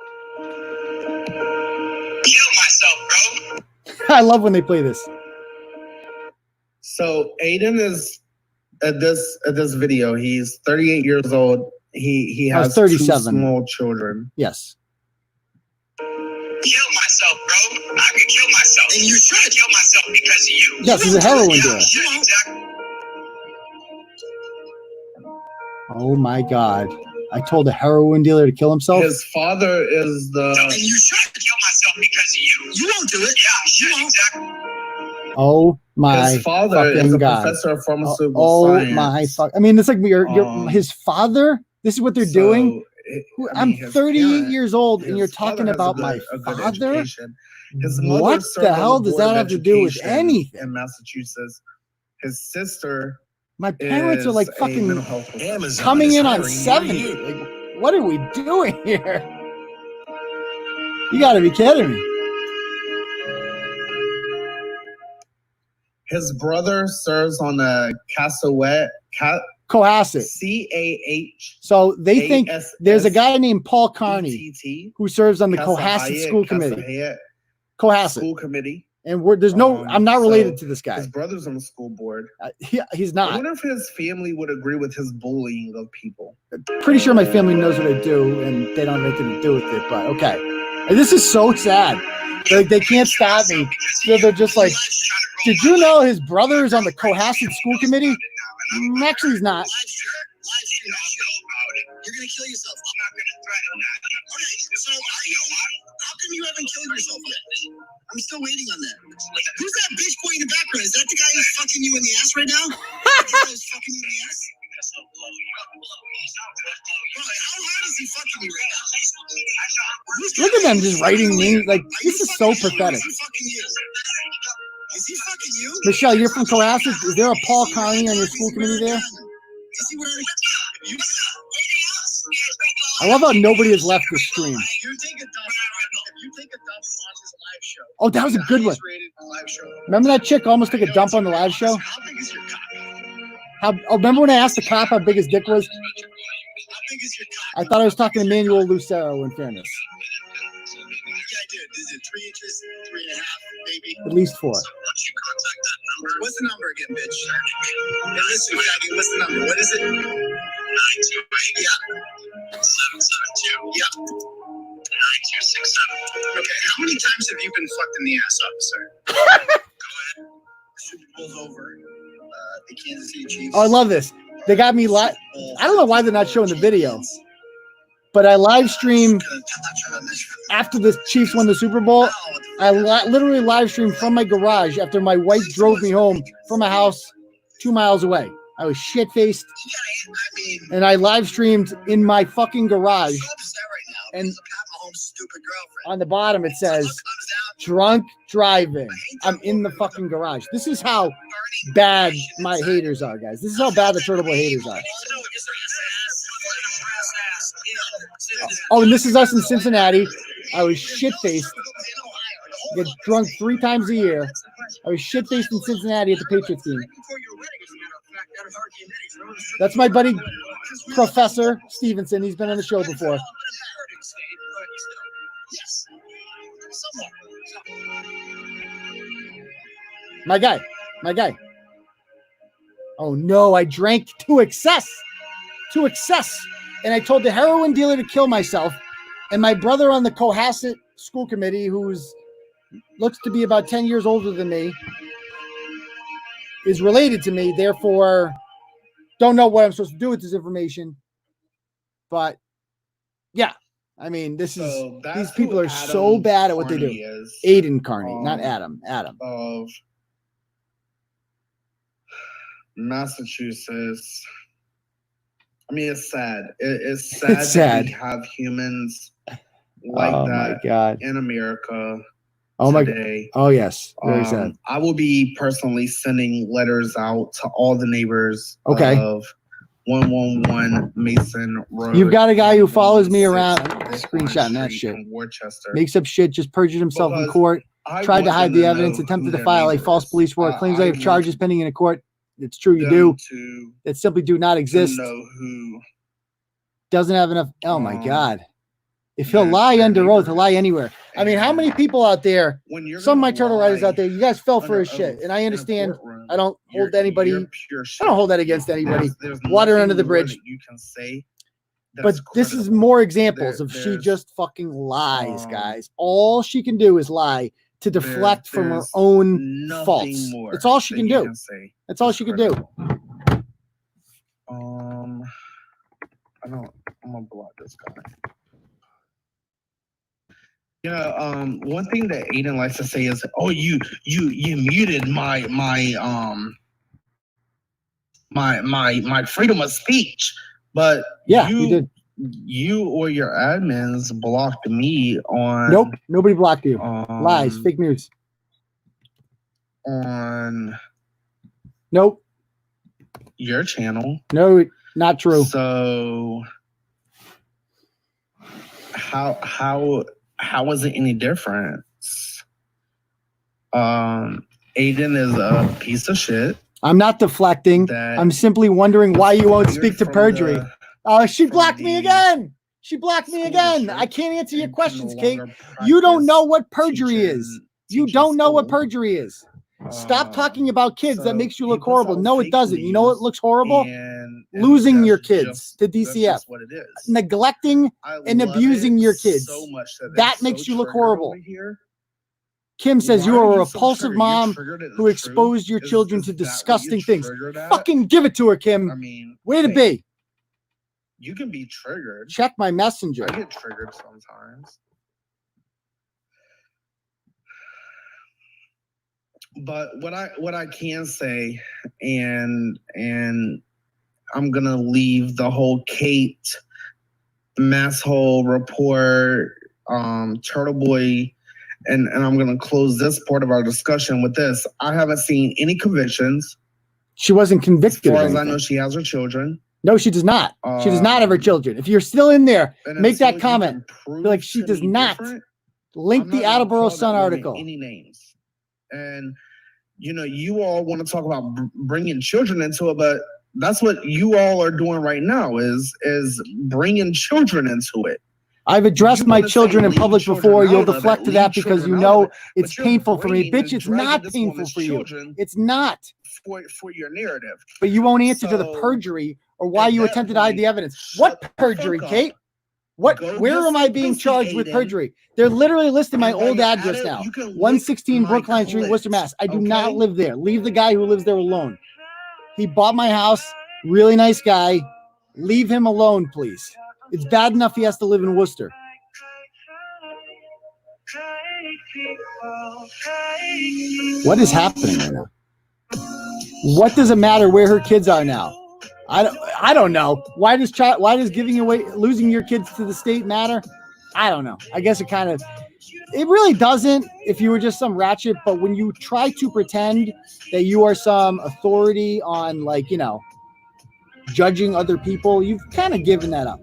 Kill myself, bro. I love when they play this. So Aiden is at this video. He's 38 years old. He has 37. 2 small children. Yes. Kill myself, bro. I could kill myself. And you should kill myself because of you. Yes, he's a heroin dealer. Yeah, exactly. Oh my God. I told a heroin dealer to kill himself. His father is the. And you should kill myself because of you. You won't do it. Yeah, you won't. Exactly. Oh my His father fucking is a God. professor of pharmaceutical Oh science. my fuck. I mean, it's like his father. This is what they're doing. I'm 38 years old and you're talking about my father. Education. His mother What served the on hell the does Board that of have to do with Education anything? in Massachusetts? His sister. My parents are like is a fucking mental health professional. coming in on 70. Like, what are we doing here? You got to be kidding me. His brother serves on the Cohasset. Cohasset. CAH. So they think there's a guy named Paul Carney who serves on the Cohasset School Committee. Cohasset School Committee. And there's no, I'm not related to this guy. His brother's on the school board. He's not. I wonder if his family would agree with his bullying of people. Pretty sure my family knows what I do and they don't have anything to do with it, but okay. And this is so sad. Like, they can't stop me. So they're just like, did you know his brother is on the Cohasset School Committee? Actually, he's not. You're gonna kill yourself. I'm not gonna threaten that. Okay, so how come you haven't killed yourself yet? I'm still waiting on that. Who's that bitch boy in the background? Is that the guy who's fucking you in the ass right now? That guy who's fucking you in the ass? Bro, how hard is he fucking you right now? Look at them just writing me. Like, this is so pathetic. Is he fucking you? Michelle, you're from Cohasset. Is there a Paul Carney on your school committee there? Is he wearing you? I love how nobody has left the stream. Oh, that was a good one. Remember that chick almost took a dump on the live show? Remember when I asked the cop how big his dick was? I thought I was talking to Manuel Lucero, in fairness. Yeah, I did. Is it 3 inches, 3.5, maybe? At least 4. What's the number again, bitch? Hey, listen, Shaggy, what's the number? What is it? 928. Yeah. 772. Yep. 9267. Okay, how many times have you been fucked in the ass, officer? Go ahead. Super Bowl's over. The Kansas City Chiefs. Oh, I love this. They got me live. I don't know why they're not showing the video, but I live stream after the Chiefs won the Super Bowl. I literally live streamed from my garage after my wife drove me home from a house 2 miles away. I was shit faced, and I live streamed in my fucking garage. And on the bottom it says drunk driving. I'm in the fucking garage. This is how bad my haters are, guys. This is how bad the Turtle Boy haters are. Oh, and this is us in Cincinnati. I was shit faced. Get drunk 3 times a year. I was shit faced in Cincinnati at the Patriots game. That's my buddy Professor Stevenson. He's been on the show before. My guy. Oh no, I drank to excess. And I told the heroin dealer to kill myself. And my brother on the Cohasset School Committee, who's looks to be about 10 years older than me, is related to me. Therefore, don't know what I'm supposed to do with this information. But yeah, I mean, these people are so bad at what they do. Aiden Carney, not Adam. Of Massachusetts. I mean, it's sad. It's sad that we have humans like that in America today. Oh, yes. Very sad. I will be personally sending letters out to all the neighbors of 111 Mason Road. You've got a guy who follows me around, screenshotting that shit. Worcester. Makes up shit, just perjured himself in court, tried to hide the evidence, attempted to file a false police report, claims I have charges pending in a court. It's true, you do. That simply do not exist. Doesn't have enough. Oh my God. If he'll lie under oath, he'll lie anywhere. I mean, how many people out there, some of my turtle riders out there, you guys fell for his shit. And I understand. I don't hold anybody. I don't hold that against anybody. Water under the bridge. You can say. But this is more examples of she just fucking lies, guys. All she can do is lie to deflect from her own faults. That's all she can do. That's all she can do. I'm gonna block this guy. Yeah, one thing that Aiden likes to say is, "Oh, you muted my freedom of speech," but yeah, you did. You or your admins blocked me on. Nope, nobody blocked you. Lies, fake news. On. Nope. Your channel. No, not true. So how is it any different? Aiden is a piece of shit. I'm not deflecting. I'm simply wondering why you won't speak to Perjury. She blocked me again. She blocked me again. I can't answer your questions, Kate. You don't know what Perjury is. You don't know what Perjury is. Stop talking about kids. That makes you look horrible. No, it doesn't. You know what looks horrible? Losing your kids to DCF. Neglecting and abusing your kids. That makes you look horrible. Kim says you are a repulsive mom who exposed your children to disgusting things. Fucking give it to her, Kim. I mean, way to be. You can be triggered. Check my messenger. I get triggered sometimes. But what I can say, and I'm gonna leave the whole Kate masshole report, Turtle Boy, and I'm gonna close this part of our discussion with this. I haven't seen any convictions. She wasn't convicted. As far as I know, she has her children. No, she does not. She does not have her children. If you're still in there, make that comment. Be like, she does not. Link the Attleboro Sun article. Any names. And, you all want to talk about bringing children into it, but that's what you all are doing right now is bringing children into it. I've addressed my children in public before. You'll deflect to that because you know it's painful for me. Bitch, it's not painful for you. It's not. For your narrative. But you won't answer to the perjury or why you attempted to hide the evidence. What perjury, Kate? Where am I being charged with perjury? They're literally listing my old address now. 116 Brookline Street, Worcester, Mass. I do not live there. Leave the guy who lives there alone. He bought my house. Really nice guy. Leave him alone, please. It's bad enough he has to live in Worcester. What is happening right now? What does it matter where her kids are now? I don't know. Why does losing your kids to the state matter? I don't know. I guess it really doesn't if you were just some ratchet, but when you try to pretend that you are some authority on judging other people, you've kind of given that up.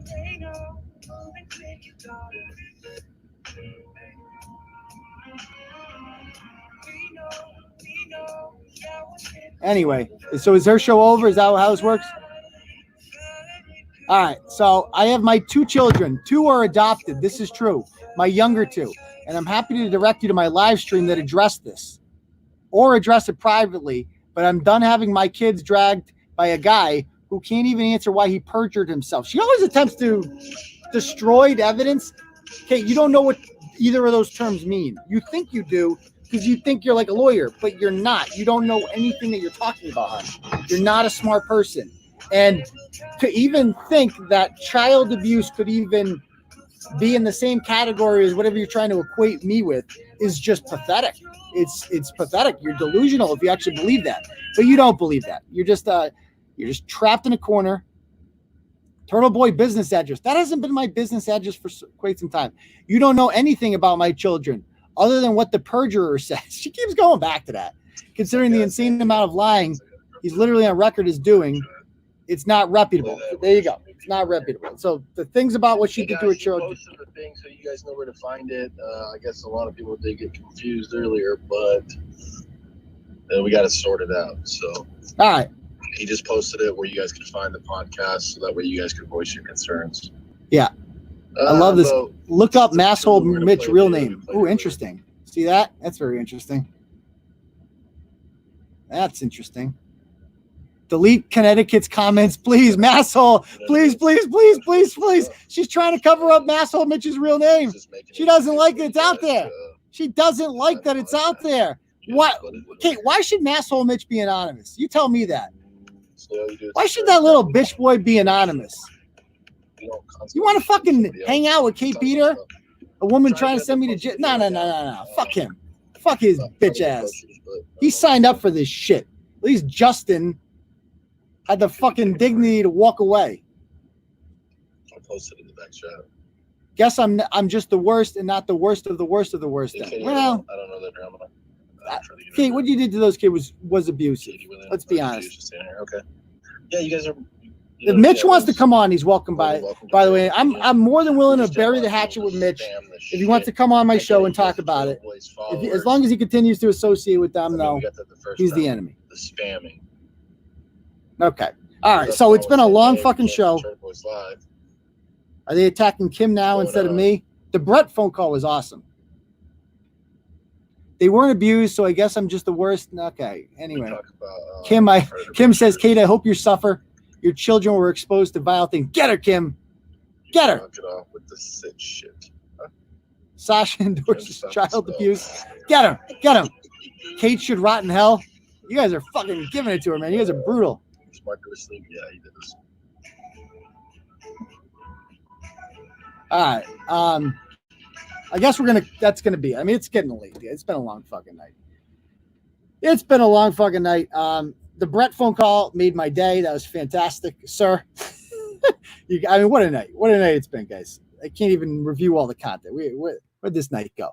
Anyway, so is her show over? Is that how this works? All right, so I have my 2 children. 2 are adopted. This is true. My younger 2. And I'm happy to direct you to my live stream that addressed this or address it privately. But I'm done having my kids dragged by a guy who can't even answer why he perjured himself. She always attempts to destroy evidence. Okay, you don't know what either of those terms mean. You think you do because you think you're like a lawyer, but you're not. You don't know anything that you're talking about, hon. You're not a smart person. And to even think that child abuse could even be in the same category as whatever you're trying to equate me with is just pathetic. It's pathetic. You're delusional if you actually believe that, but you don't believe that. You're just trapped in a corner. Turtle Boy business address. That hasn't been my business address for quite some time. You don't know anything about my children other than what the perjurer says. She keeps going back to that. Considering the insane amount of lying he's literally on record as doing, it's not reputable. There you go. It's not reputable. So the things about what she did to her children. Posted the thing so you guys know where to find it. I guess a lot of people did get confused earlier, but we got to sort it out. So all right. He just posted it where you guys can find the podcast, so that way you guys can voice your concerns. Yeah. I love this. Look up Masshole Mitch real name. Oh, interesting. See that? That's very interesting. That's interesting. Delete Connecticut's comments, please. Masshole. Please, please, please, please, please. She's trying to cover up Masshole Mitch's real name. She doesn't like that it's out there. She doesn't like that it's out there. Why? Okay, why should Masshole Mitch be anonymous? You tell me that. Why should that little bitch boy be anonymous? You want to fucking hang out with Kate Peter? A woman trying to send me to jail. No. Fuck him. Fuck his bitch ass. He signed up for this shit. At least Justin had the fucking dignity to walk away. I'll post it in the back chat. Guess I'm just the worst and not the worst of the worst of the worst. Then. Well, I don't know that drama. Kate, what you did to those kids was abusive. Let's be honest. Okay. Yeah, you guys are. If Mitch wants to come on, he's welcome. By the way, I'm more than willing to bury the hatchet with Mitch if he wants to come on my show and talk about it. As long as he continues to associate with them, though, he's the enemy. The spamming. Okay. All right. So it's been a long fucking show. Are they attacking Kim now instead of me? The Brett phone call was awesome. They weren't abused, so I guess I'm just the worst. Okay. Anyway, Kim says, Kate, I hope you suffer. Your children were exposed to vile things. Get her, Kim. Get her. Knock it off with the sit shit. Sasha endorses child abuse. Get him. Get him. Kate should rot in hell. You guys are fucking giving it to her, man. You guys are brutal. Smart to sleep. Yeah, he did this. All right. I guess that's gonna be. I mean, it's getting late. It's been a long fucking night. The Brett phone call made my day. That was fantastic, sir. I mean, what a night. What a night it's been, guys. I can't even review all the content. Where'd this night go?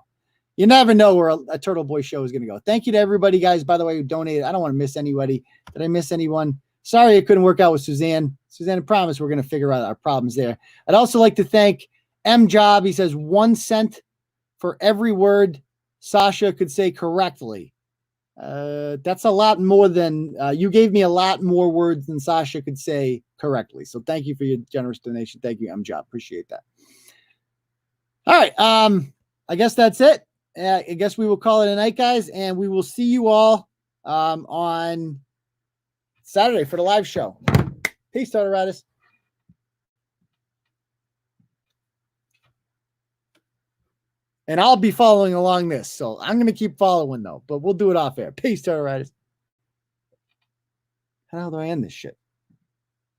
You never know where a Turtle Boy show is going to go. Thank you to everybody, guys, by the way, who donated. I don't want to miss anybody. Did I miss anyone? Sorry it couldn't work out with Suzanne. Suzanne, I promise we're going to figure out our problems there. I'd also like to thank M. Job. He says 1 cent for every word Sasha could say correctly. That's a lot more than you gave me a lot more words than Sasha could say correctly. So thank you for your generous donation. Thank you, M. Job. Appreciate that. All right. I guess that's it. I guess we will call it a night, guys, and we will see you all on Saturday for the live show. Peace, Auditor. And I'll be following along this. So I'm going to keep following, though. But we'll do it off air. Peace, Auditor. How the hell do I end this shit?